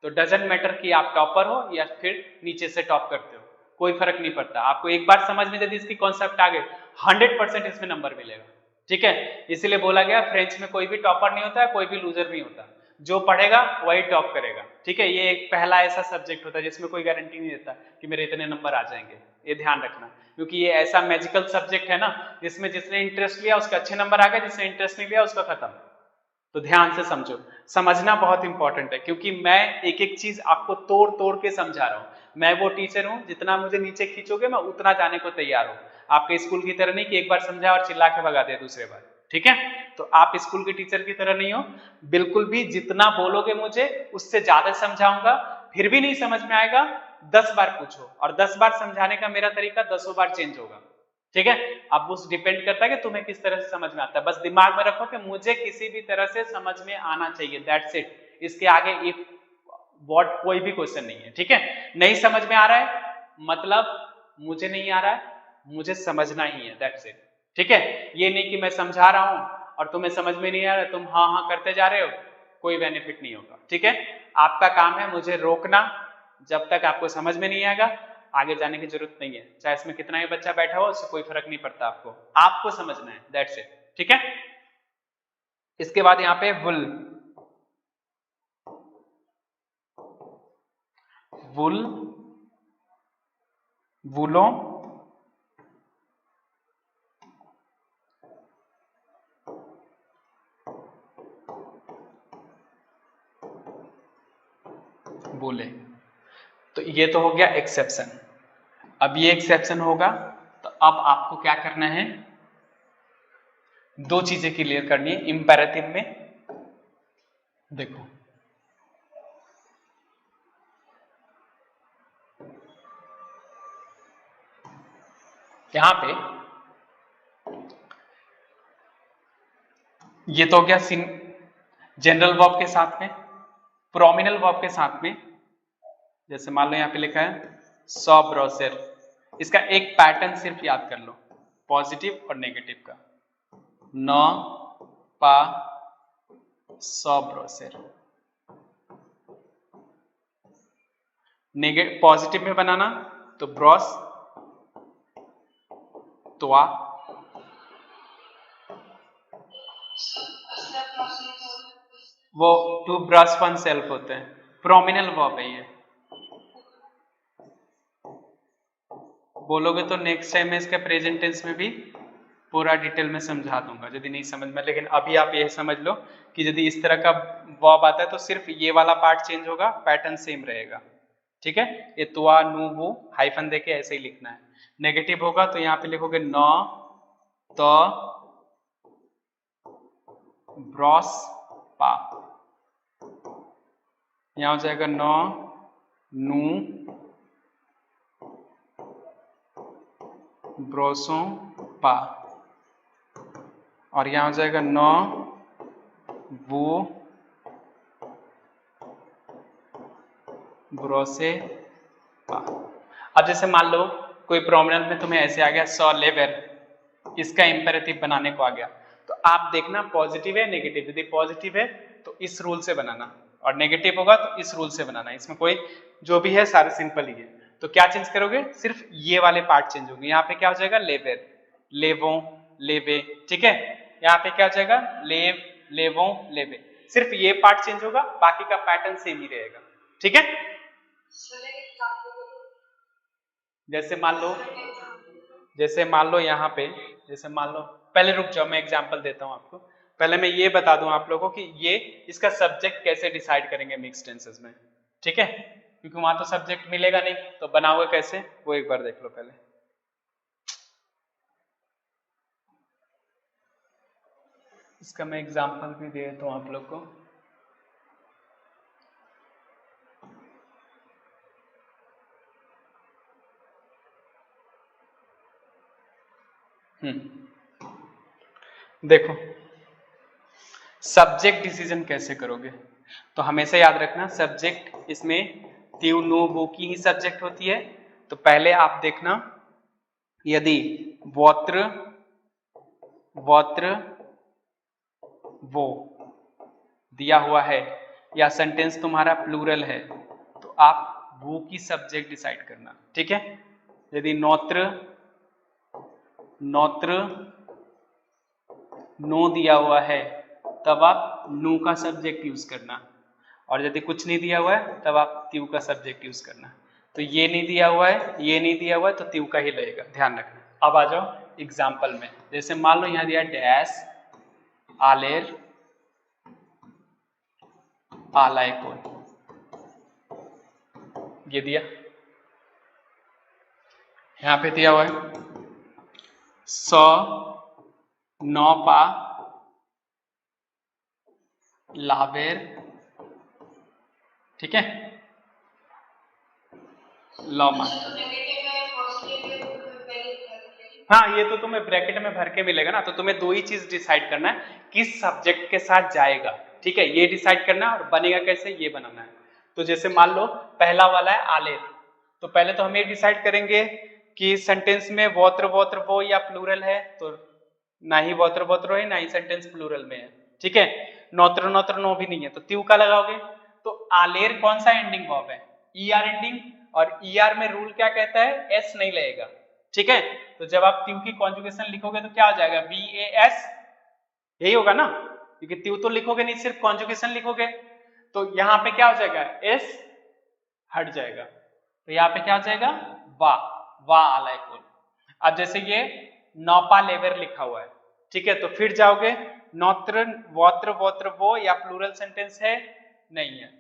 तो डजंट मैटर कि आप टॉपर हो या फिर नीचे से टॉप करते हो, कोई फर्क नहीं पड़ता। आपको एक बार समझ में यदि इसकी कॉन्सेप्ट आ गए 100% इसमें नंबर मिलेगा। ठीक है, इसीलिए बोला गया फ्रेंच में कोई भी टॉपर नहीं होता है, कोई भी लूजर नहीं होता, जो पढ़ेगा वही टॉप करेगा। ठीक है, ये एक पहला ऐसा सब्जेक्ट होता है जिसमें कोई गारंटी नहीं देता कि मेरे इतने नंबर आ जाएंगे, ये ध्यान रखना, क्योंकि ये ऐसा मैजिकल सब्जेक्ट है ना जिसमें जिसने इंटरेस्ट लिया उसका अच्छे नंबर आ गए, जिसने इंटरेस्ट नहीं लिया उसका खत्म। तो ध्यान से समझो, समझना बहुत इंपॉर्टेंट है, क्योंकि मैं एक एक चीज आपको तोड़ तोड़ के समझा रहा हूं। मैं वो टीचर हूं, जितना मुझे नीचे खींचोगे मैं उतना जाने को तैयार हूं। आपके स्कूल की तरह नहीं कि एक बार समझा और चिल्ला के भगा दे दूसरे बार। ठीक है, तो आप स्कूल के टीचर की तरह नहीं हो, बिल्कुल भी जितना बोलोगे मुझे उससे ज्यादा समझाऊंगा, फिर भी नहीं समझ में आएगा 10 बार पूछो, और 10 बार समझाने का मेरा तरीका 10 बार चेंज होगा। ठीक है, अब उस डिपेंड करता है कि तुम्हें किस तरह से समझ में आता है। बस दिमाग में रखो कि मुझे किसी भी तरह से समझ में आना चाहिए, दैट्स इट। इसके आगे इफ व्हाट कोई भी क्वेश्चन नहीं है। ठीक है, नहीं समझ में आ रहा है मतलब मुझे नहीं आ रहा है, मुझे समझना ही है, दैट्स इट। ठीक है, ये नहीं कि मैं समझा रहा हूं और तुम्हें समझ में नहीं आ रहा, तुम हाँ हाँ करते जा रहे हो, कोई बेनिफिट नहीं होगा। ठीक है, आपका काम है मुझे रोकना, जब तक आपको समझ में नहीं आएगा आगे जाने की जरूरत नहीं है, चाहे इसमें कितना ही बच्चा बैठा हो उससे कोई फर्क नहीं पड़ता, आपको समझना है, दैट्स इट। ठीक है, इसके बाद यहाँ पे वुल, वुल, वुलों, बोले, तो ये तो हो गया एक्सेप्शन। अब ये एक्सेप्शन होगा तो अब आपको क्या करना है, दो चीजें क्लियर करनी है इंपेरेटिव में। देखो यहां पे ये तो हो गया जनरल वर्ब के साथ में, प्रोमिनल वर्ब के साथ में। जैसे मान लो यहाँ पे लिखा है सॉ ब्रोसेर, इसका एक पैटर्न सिर्फ याद कर लो, पॉजिटिव और नेगेटिव का। न पा सॉ ब्रोसेर, नेगेटिव पॉजिटिव में बनाना तो ब्रॉस त्वा, वो टू ब्रश वन सेल्फ होते हैं, प्रोमिनल वर्ब है ये। बोलोगे तो नेक्स्ट टाइम मैं इसका प्रेजेंट टेंस में भी पूरा डिटेल में समझा दूंगा यदि नहीं समझ में, लेकिन अभी आप ये समझ लो कि यदि इस तरह का वर्ब आता है तो सिर्फ ये वाला पार्ट चेंज होगा, पैटर्न सेम रहेगा। ठीक है, ये तुआ नु वो हाइफन देके ऐसे ही लिखना है। नेगेटिव होगा तो यहाँ पे लिखोगे न तो ब्रॉस पा, यहाँ हो जाएगा न नू ब्रोसों पा, और यहां हो जाएगा न वो ब्रोसे पा। अब जैसे मान लो कोई प्रोमिनेंट में तुम्हें ऐसे आ गया सॉ लेवर, इसका इंपेरेटिव बनाने को आ गया, तो आप देखना पॉजिटिव है नेगेटिव, यदि पॉजिटिव है तो इस रूल से बनाना और नेगेटिव होगा तो इस रूल से बनाना, इसमें कोई जो भी है सारे सिंपल ही है। तो क्या चेंज करोगे, सिर्फ ये वाले पार्ट चेंज होंगे। यहाँ पे क्या हो जाएगा लेवेर, लेवो, लेवे। ठीक है, यहाँ पे क्या हो जाएगा लेव, लेवो, लेवे, सिर्फ ये पार्ट चेंज होगा, बाकी का पैटर्न सेम ही रहेगा। ठीक है, जैसे मान लो यहाँ पे, जैसे मान लो, पहले रुक जाओ मैं एग्जांपल देता हूँ आपको, पहले मैं ये बता दूं आप लोगों को कि ये इसका सब्जेक्ट कैसे डिसाइड करेंगे मिक्स टेंसेस में। ठीक है, क्योंकि वहां तो सब्जेक्ट मिलेगा नहीं, तो बनाओगे कैसे वो एक बार देख लो पहले। इसका मैं एग्जाम्पल भी दे देता हूँ आप लोग को। देखो सब्जेक्ट डिसीजन कैसे करोगे, तो हमेशा याद रखना सब्जेक्ट इसमें त्यू नो वो की ही सब्जेक्ट होती है। तो पहले आप देखना यदि वोत्र वोत्र वो दिया हुआ है या सेंटेंस तुम्हारा प्लूरल है तो आप वो की सब्जेक्ट डिसाइड करना, ठीक है। यदि नौत्र नौत्र नो दिया हुआ है तब आप नो का सब्जेक्ट यूज करना, और यदि कुछ नहीं दिया हुआ है तब आप त्यू का सब्जेक्ट यूज करना। तो ये नहीं दिया हुआ है, ये नहीं दिया हुआ है तो त्यू का ही लगेगा, ध्यान रखना। अब आ जाओ एग्जाम्पल में, जैसे मान लो यहां दिया डैश आलेर आलायकोल, ये दिया। यहां पे दिया हुआ है सौ नौपा लावेर, ठीक है, लौमा। हाँ ये तो तुम्हें ब्रैकेट में भर के मिलेगा ना, तो तुम्हें दो ही चीज डिसाइड करना है किस सब्जेक्ट के साथ जाएगा, ठीक है, ये डिसाइड करना है और बनेगा कैसे ये बनाना है। तो जैसे मान लो पहला वाला है आलेर, तो पहले तो हम ये डिसाइड करेंगे कि सेंटेंस में वोत्र वोत्र वो या प्लूरल है, तो ना ही वोत्र वोत्र है ना ही सेंटेंस प्लूरल में है, ठीक है। नौत्र नौत्र नो भी नहीं है तो त्यू का लगाओगे। तो आलेर कौन सा एंडिंग वर्ब है, ई आर एंडिंग, और ई आर में रूल क्या कहता है एस नहीं लगेगा, ठीक है। तो जब आप त्यू की कॉन्जुगेशन लिखोगे तो क्या हो जाएगा बी ए एस, यही होगा ना, क्योंकि त्यू तो लिखोगे नहीं सिर्फ कॉन्जुगेशन लिखोगे। तो यहां पे क्या हो जाएगा एस हट जाएगा, तो यहाँ पे क्या हो जाएगा वा, वा आलायकोल। अब जैसे ये नौपा लेवर लिखा हुआ है, ठीक है, तो फिर जाओगे नौत्र वोत्र वोत्र वो या प्लूरल सेंटेंस है, नहीं है।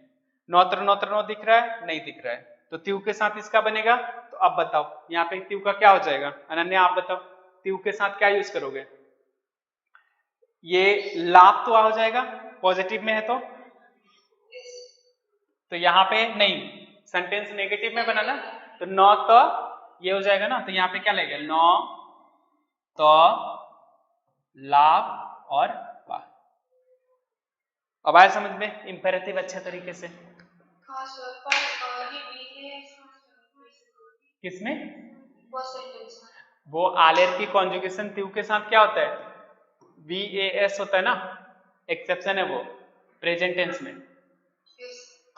नौत्र नौत्र नो दिख रहा है, नहीं दिख रहा है, तो त्यू के साथ इसका बनेगा। तो अब बताओ यहाँ पे त्यू का क्या हो जाएगा, अनन्या आप बताओ त्यू के साथ क्या यूज करोगे। ये लाभ तो हो जाएगा पॉजिटिव में है तो यहाँ पे नहीं, सेंटेंस नेगेटिव में बनाना, तो नौ तो ये हो जाएगा ना, तो यहाँ पे क्या लगेगा नौ तो लाभ और वाह। अब आया समझ में इंपेरेटिव अच्छे तरीके से। किसमें वो आलेर की कॉन्जुगेशन त्यू के साथ क्या होता है वी ए एस होता है ना, एक्सेप्शन है वो प्रेजेंट टेंस में,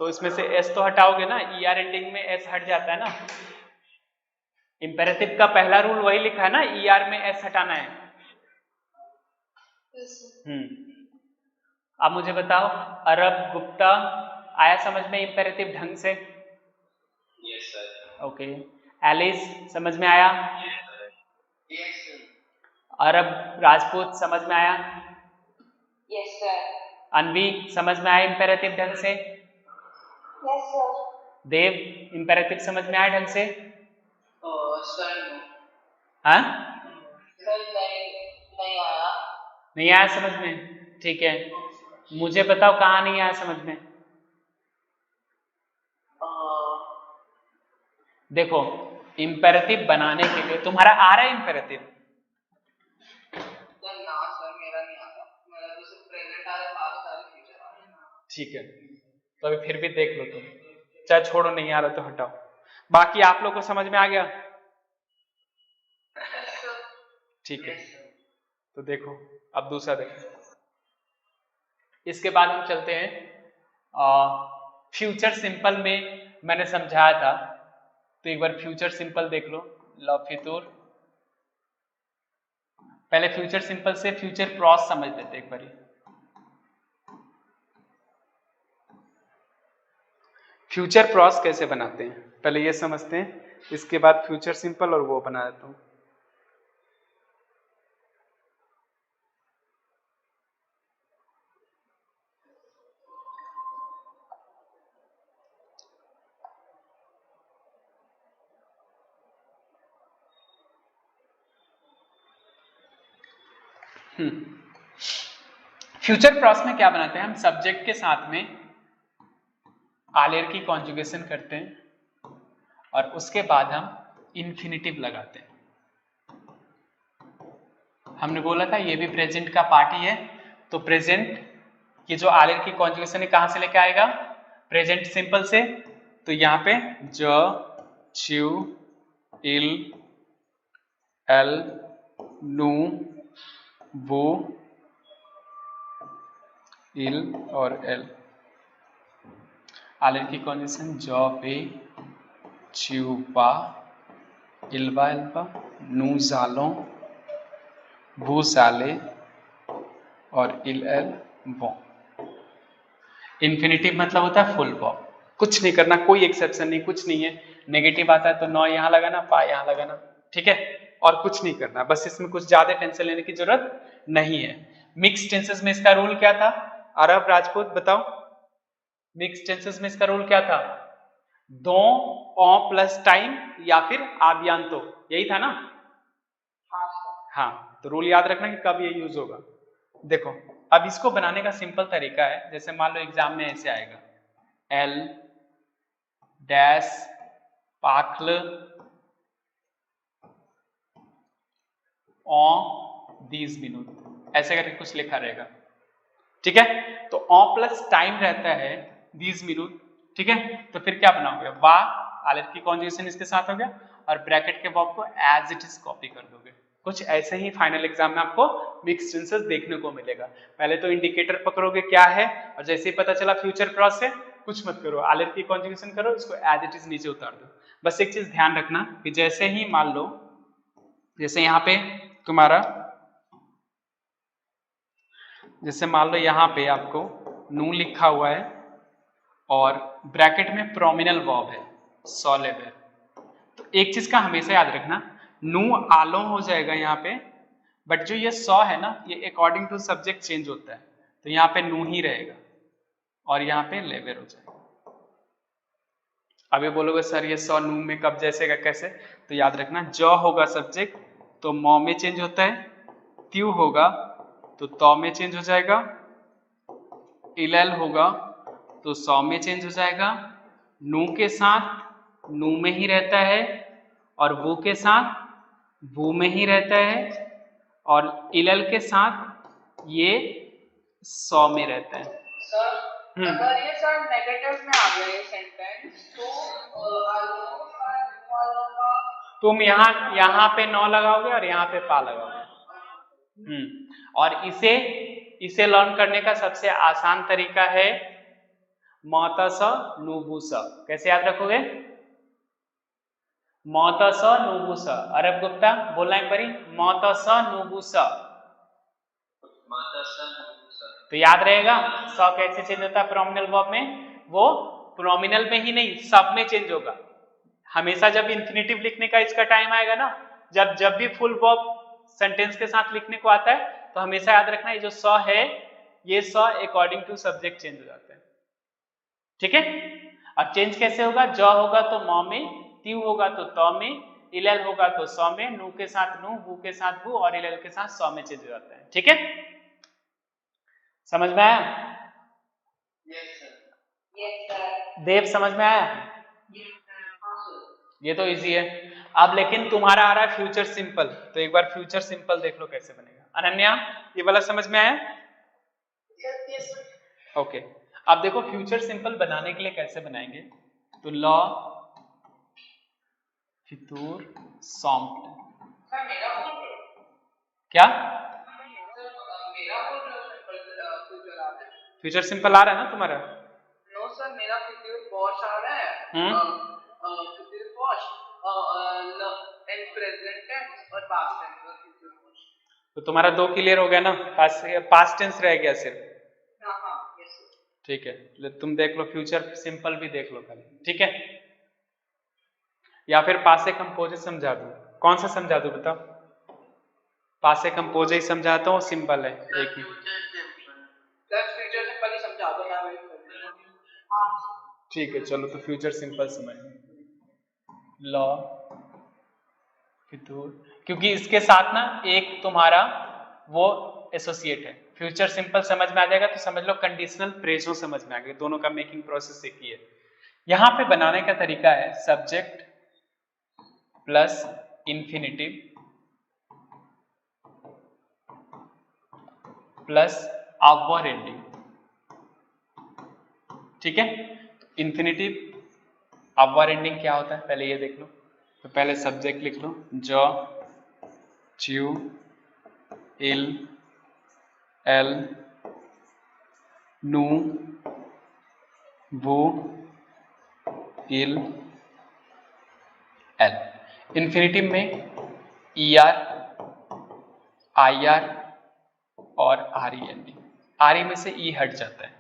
तो इसमें से एस तो हटाओगे ना, ई आर एंडिंग में एस हट जाता है ना। इंपेरेटिव का पहला रूल वही लिखा है ना, ई आर में एस हटाना है। अब मुझे बताओ अरब गुप्ता आया समझ में इंपेरेटिव ढंग से? Yes sir. ओके एलिस समझ में आया? Yes sir. अरब राजपूत समझ में आया? Yes sir. अनवी समझ में आया इंपेरेटिव ढंग से? Yes sir. देव इंपेरेटिव समझ में आया ढंग से? सर हाँ सर नहीं आया। नहीं आया समझ में, ठीक है, मुझे बताओ कहाँ नहीं आया समझ में। देखो इंपेरेटिव बनाने के लिए तुम्हारा आ रहा है इंपेरेटिव? ना सर मेरा नहीं आता, मेरा तो सिर्फ प्रेजेंट आ रहा है, पास्ट आ रहा है, फ्यूचर आ रहा है। ठीक है तो अभी फिर भी देख लो तुम, चाहे छोड़ो नहीं आ रहा तो हटाओ। बाकी आप लोग को समझ में आ गया? ठीक है तो देखो अब दूसरा देखो, इसके बाद हम चलते हैं फ्यूचर सिंपल में मैंने समझाया था, तो एक बार फ्यूचर सिंपल देख लो। लॉफितुर पहले फ्यूचर सिंपल से फ्यूचर प्रॉस समझ लेते एक बारी। फ्यूचर प्रॉस कैसे बनाते हैं पहले ये समझते हैं, इसके बाद फ्यूचर सिंपल और वो बना देता हूं। फ्यूचर प्रॉस में क्या बनाते हैं हम, सब्जेक्ट के साथ में आलेर की कॉन्जुगेशन करते हैं और उसके बाद हम इन्फिनिटिव लगाते हैं। हमने बोला था ये भी प्रेजेंट का पार्ट ही है, तो प्रेजेंट ये जो आलेर की कॉन्जुगेशन है कहां से लेके आएगा, प्रेजेंट सिंपल से। तो यहां पे ज, च्यू, इल, एल, नू, वो, इल और एल। आलेर की कॉन्जुगेशन ज पे, च्यू पा, इल्बा एल्बा, नू जालो, वो जाले और इल एल वो। इन्फिनिटिव मतलब होता है फुल वर्ब, कुछ नहीं करना, कोई एक्सेप्शन नहीं, कुछ नहीं है। नेगेटिव आता है तो नौ यहां लगाना, पा यहां लगाना, ठीक है, और कुछ नहीं करना, बस इसमें कुछ ज्यादा टेंशन लेने की जरूरत नहीं है। मिक्स टेंसेस में इसका रूल क्या था, अरब राजपूत बताओ, मिक्स टेंसेस में इसका रूल क्या था, दो ओ प्लस टाइम या फिर आद्यांतो, यही था ना। हाँ, तो रूल याद रखना कि कब ये यूज होगा। देखो अब इसको बनाने का सिंपल तरीका है, जैसे मान लो एग्जाम में ऐसे आएगा, एल डैश पाखल ओ 20 मिनट, ऐसे करके कुछ लिखा रहेगा, ठीक है। तो ओ प्लस टाइम रहता है 20 मिनट, ठीक है। तो फिर क्या बनाओगे, वा आलेर की कॉन्जुगेशन इसके साथ हो गया और ब्रैकेट के वर्ब को एज इट इज कॉपी कर दोगे। कुछ ऐसे ही फाइनल एग्जाम में आपको मिक्स टेंसेस देखने को मिलेगा। पहले तो इंडिकेटर पकड़ोगे क्या है, और जैसे ही पता चला फ्यूचर क्रॉस है, कुछ मत करो, आलेर की कॉन्जुगेशन करो, इसको एज इट इज नीचे उतार दो। बस एक चीज ध्यान रखना कि जैसे ही मान लो, जैसे यहाँ पे तुम्हारा, जैसे मान लो यहाँ पे आपको नू लिखा हुआ है और ब्रैकेट में प्रोमिनल वर्ब है सॉलेबल, तो एक चीज का हमेशा याद रखना, नू आलो हो जाएगा यहाँ पे, बट जो ये सॉ है ना, ये अकॉर्डिंग टू सब्जेक्ट चेंज होता है, तो यहाँ पे नू ही रहेगा और यहाँ पे लेवेर हो जाएगा। अब ये बोलोगे सर ये सॉ नू में कब जैसेगा कैसे, तो याद रखना, ज होगा सब्जेक्ट तो मौ में चेंज होता है, त्यू होगा तो तौ में चेंज हो जाएगा, इलल होगा तो सौ में चेंज हो जाएगा, नू के साथ नू में ही रहता है और वो के साथ वो में ही रहता है, और इलल के साथ ये सौ में रहता है। सर अगर ये सर नेगेटिव में आ गया ये सेंटेंस, तो तुम यहाँ पे नौ लगाओगे और यहाँ पे पा लगाओगे। और इसे लर्न करने का सबसे आसान तरीका है मौतस नुबुस। कैसे याद रखोगे, मौतस नुबुस। अरब गुप्ता बोलना एक बारी, मौतस नुबुस, तो याद रहेगा। स कैसे चेंज होता है प्रोमिनल वर्ब में, वो प्रोमिनल में ही नहीं सब में चेंज होगा। हमेशा जब इन्फिनिटिव लिखने का इसका टाइम आएगा ना, जब भी फुल वर्ब सेंटेंस के साथ लिखने को आता है, तो हमेशा याद रखना ये जो स है, ये स अकॉर्डिंग टू सब्जेक्ट चेंज हो जाता है, ठीक है। अब चेंज कैसे होगा, ज होगा तो म में, त्यू होगा तो त में, इलल होगा तो स में, नू के साथ नू, वू के साथ वू और इलल के साथ स में चेंज हो जाता है, ठीक है। समझ में आया? Yes sir. देव समझ में आया? ये तो इजी है। अब लेकिन तुम्हारा आ रहा है फ्यूचर सिंपल, तो एक बार फ्यूचर सिंपल देख लो कैसे बनेगा। अनन्या ये वाला समझ में आया? ओके, अब देखो फ्यूचर सिंपल बनाने के लिए कैसे बनाएंगे, तो लॉ फितूर सॉम्प्ट, क्या फ्यूचर सिंपल आ रहा है ना तुम्हारा? नो सर मेरा फ्यूचर वॉश आ रहा है, फ्यूचर वॉश एंड प्रेजेंट टेंस और पास्ट टेंस और फ्यूचर वॉश। तो तुम्हारा दो क्लियर हो गया ना, पास्ट टेंस रह गया सिर्फ। हाँ यस सर। ठीक है, तुम देख लो फ्यूचर सिंपल भी देख लो खाली, ठीक है। या फिर पासे कंपोज समझा दूं, कौन सा समझा दूं बताओ? पासे कंपोज ही समझाता हूँ, सिंपल है एक ही। फ्यूचर सिंपल ही समझा दो मैं। ठीक है चलो, तो फ्यूचर सिंपल समझ लॉ फितूर, क्योंकि इसके साथ ना एक तुम्हारा वो एसोसिएट है फ्यूचर सिंपल समझ में आ जाएगा तो समझ लो कंडीशनल प्रेजो समझ में आ गया, दोनों का मेकिंग प्रोसेस एक ही है। यहां पे बनाने का तरीका है subject plus infinitive plus our ending, ठीक है। इंफिनिटिव आवर एंडिंग क्या होता है पहले ये देख लो। तो पहले सब्जेक्ट लिख लो, जॉ च्यू इल एल नू वो इल एल। इंफिनिटिव में ई आर आई आर और R E ending, R E में से ई हट जाता है,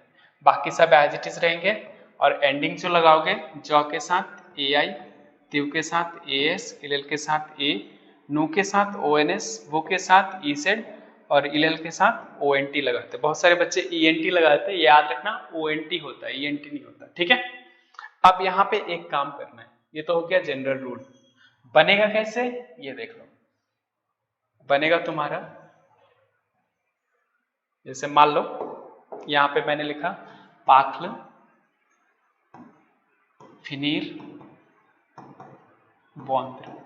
बाकी सब एज इट इज रहेंगे। और एंडिंग जो लगाओगे जॉ के साथ ए आई, त्यू के साथ ए एस, इल एल के साथ ए, नू के साथ ओ एन एस, वो के साथ ई सेड और इल एल के साथ ओ एन टी लगाते हैं। बहुत सारे बच्चे ई एन टी लगाते हैं, याद रखना ओ एन टी होता है, ई एन टी नहीं होता, ठीक है। अब यहाँ पे एक काम करना है, ये तो हो गया जनरल रूल। बनेगा कैसे ये देख लो। बनेगा तुम्हारा, जैसे मान लो यहां पे मैंने लिखा पाखल फिनीर बॉन्द्र।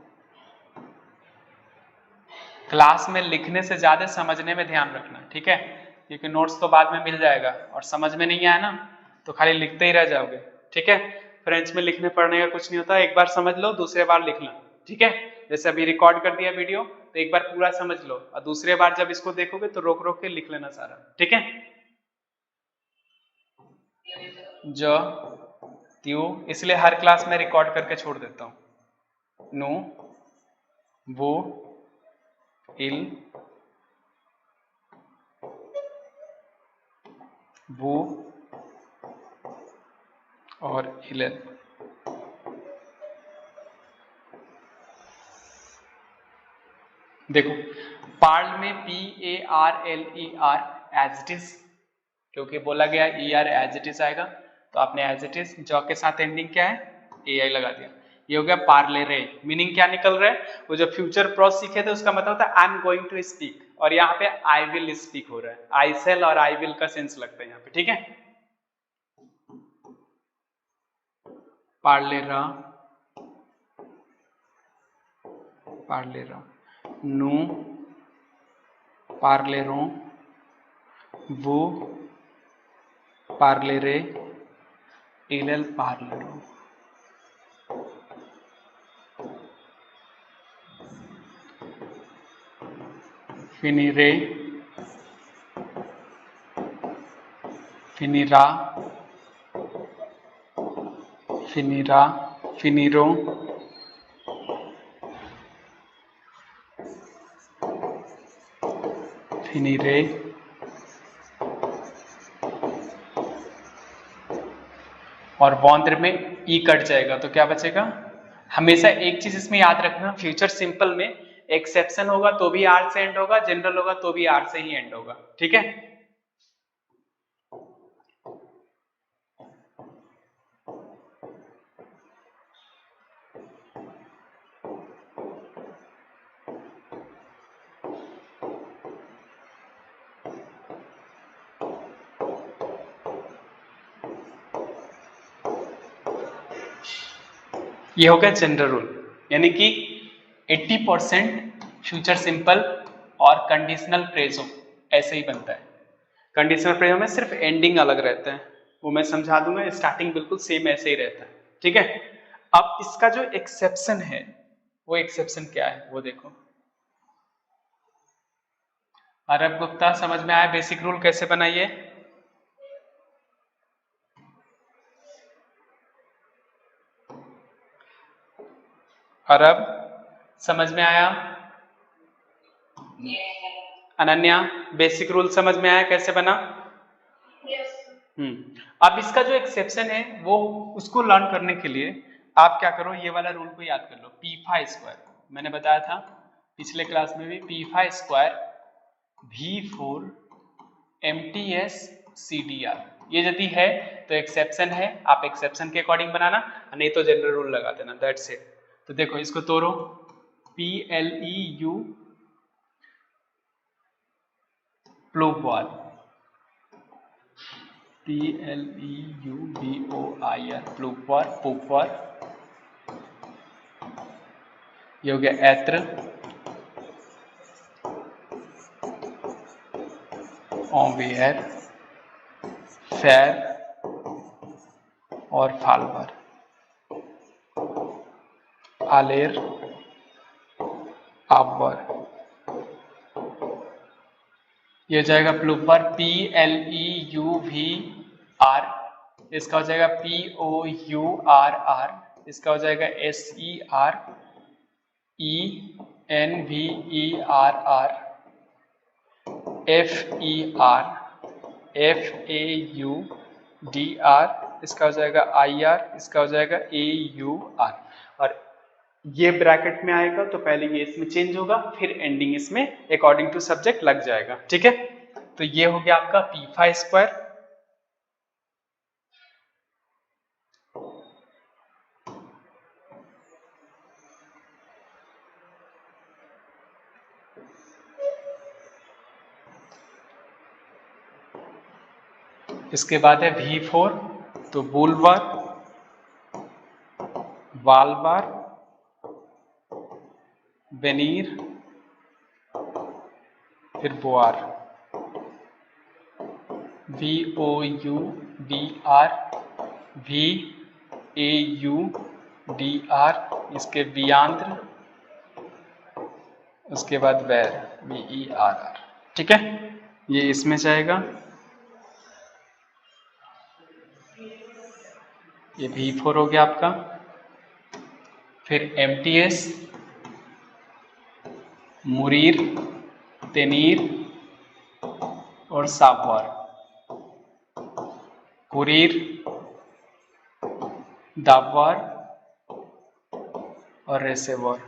क्लास में लिखने से ज्यादा समझने में ध्यान रखना, ठीक है, क्योंकि नोट्स तो बाद में मिल जाएगा और समझ में नहीं आया ना तो खाली लिखते ही रह जाओगे, ठीक है। फ्रेंच में लिखने पढ़ने का कुछ नहीं होता, एक बार समझ लो दूसरे बार लिखना, ठीक है। जैसे अभी रिकॉर्ड कर दिया वीडियो तो एक बार पूरा समझ लो और दूसरे बार जब इसको देखोगे तो रोक रोक के लिख लेना सारा, ठीक है। ज त्यू, इसलिए हर क्लास में रिकॉर्ड करके छोड़ देता हूं। नो वो इल वो और इलेल। देखो पार्ल में P A R L E R as it is, क्योंकि बोला गया E R as it is आएगा तो आपने एज इट इज, जॉ के साथ एंडिंग क्या है ए आई लगा दिया। ये हो गया पार्ले रे। मीनिंग क्या निकल रहा है, वो जो फ्यूचर प्रोस सीखे थे उसका मतलब होता है I am going to speak, और यहाँ पे आई विल स्पीक हो रहा है, आई सेल और आई विल का सेंस लगता है यहाँ पे, ठीक है। पार्लेरा पार्लेरा, नो पार्लेरो, वो पार्लेरे, इलेल पार्लेरो। फिनिरे फिनिरा फिनिरा फिनिरो फिनिरे और वॉन्द्र में ई कट जाएगा तो क्या बचेगा। हमेशा एक चीज इसमें याद रखना, फ्यूचर सिंपल में एक्सेप्शन होगा तो भी आर से एंड होगा, जनरल होगा तो भी आर से ही एंड होगा, ठीक है। ये हो गया जनरल रूल, यानी कि 80% फ्यूचर सिंपल और कंडीशनल प्रेजो ऐसे ही बनता है। कंडीशनल प्रेजो में सिर्फ एंडिंग अलग रहता है, वो मैं समझा दूंगा, स्टार्टिंग बिल्कुल सेम ऐसे ही रहता है, ठीक है। अब इसका जो एक्सेप्शन है वो एक्सेप्शन क्या है वो देखो। अरब गुप्ता समझ में आया बेसिक रूल कैसे बनाइए। अरब समझ में आया। अनन्या बेसिक रूल समझ में आया कैसे बना। अब इसका जो एक्सेप्शन है वो उसको लर्न करने के लिए आप क्या करो, ये वाला रूल को याद कर लो, पीफा स्क्वायर। मैंने बताया था पिछले क्लास में भी, पीफा स्क्वायर V4 MTS CDR, ये यदि है तो एक्सेप्शन है, आप एक्सेप्शन के अकॉर्डिंग बनाना, नहीं तो जनरल रूल लगा देना, दैट्स इट। तो देखो इसको तोड़ो, PLEU प्लू बॉल PLEUBOIR प्लूपर पुपर, ये हो गया ऐत्र, ओवियर, फैर और फालवर, आलेर, आबर, ये हो जाएगा प्लूपर PLEUVR, इसका हो जाएगा POURR, इसका हो जाएगा SERENVERR, FER, FAUDR, इसका हो जाएगा IR, इसका हो जाएगा AUR। और ये ब्रैकेट में आएगा तो पहले ये इसमें चेंज होगा, फिर एंडिंग इसमें अकॉर्डिंग टू सब्जेक्ट लग जाएगा। ठीक है, तो ये हो गया आपका पीफा स्क्वायर। इसके बाद है V4, तो बुलवार, वालवार, वेनीर, फिर बोआर, VOUDR, VAUDR, इसके वियांद्र, उसके बाद वैर, VERR। ठीक है, ये इसमें जाएगा, ये V4 हो गया आपका। फिर MTS, मुरीर, तेनीर और साबवार, कुरीर, दाबवार और रेसेवार।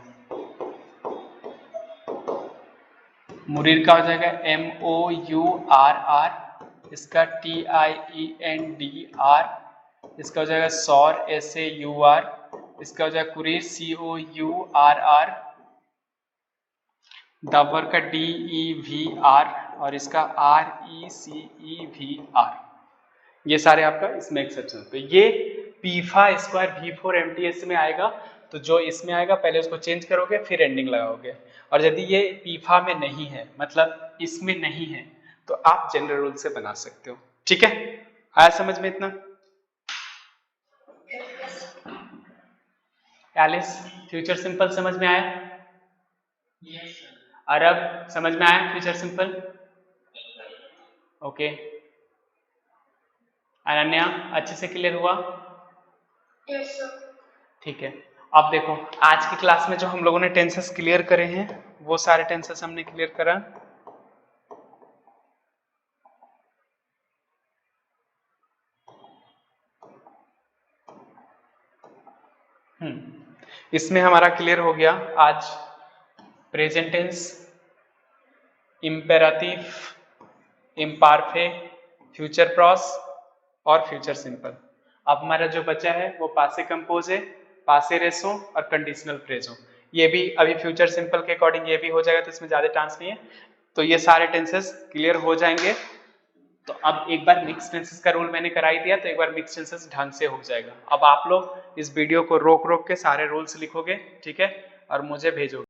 मुरीर का हो जाएगा MOURR, इसका TIENDR, इसका हो जाएगा सौर SAUR, इसका हो जाएगा कुरीर COURR, दाबर का DEVR और इसका RECEVR। ये सारे आपका इसमें एक्सेप्शन। तो ये पीफा स्क्वायर V4 MTS में आएगा, तो जो इसमें आएगा पहले उसको चेंज करोगे फिर एंडिंग लगाओगे। और यदि ये पीफा में नहीं है, मतलब इसमें नहीं है, तो आप जनरल रूल से बना सकते हो। ठीक है, आया समझ में इतना? एलिस, फ्यूचर सिंपल समझ में आया? अरब समझ में आया फ्यूचर सिंपल? ओके। अनन्या अच्छे से क्लियर हुआ? Yes sir. ठीक है, अब देखो आज की क्लास में जो हम लोगों ने टेंसेस क्लियर करे हैं वो सारे टेंसेस हमने क्लियर करा। इसमें हमारा क्लियर हो गया आज प्रेजेंट टेंस, इम्पेराटिव, इम्पारफे, फ्यूचर प्रॉस और फ्यूचर सिंपल। अब हमारा जो बचा है वो पासे कंपोज है, पासे रेसो और कंडीशनल फ्रेजो। ये भी अभी फ्यूचर सिंपल के अकॉर्डिंग ये भी हो जाएगा, तो इसमें ज्यादा चांस नहीं है। तो ये सारे टेंसेस क्लियर हो जाएंगे। तो अब एक बार मिक्स टेंसेस का रूल मैंने करा ही दिया, तो एक बार मिक्स टेंसेस ढंग से हो जाएगा। अब आप लोग इस वीडियो को रोक रोक के सारे रूल्स लिखोगे, ठीक है, और मुझे भेजोगे।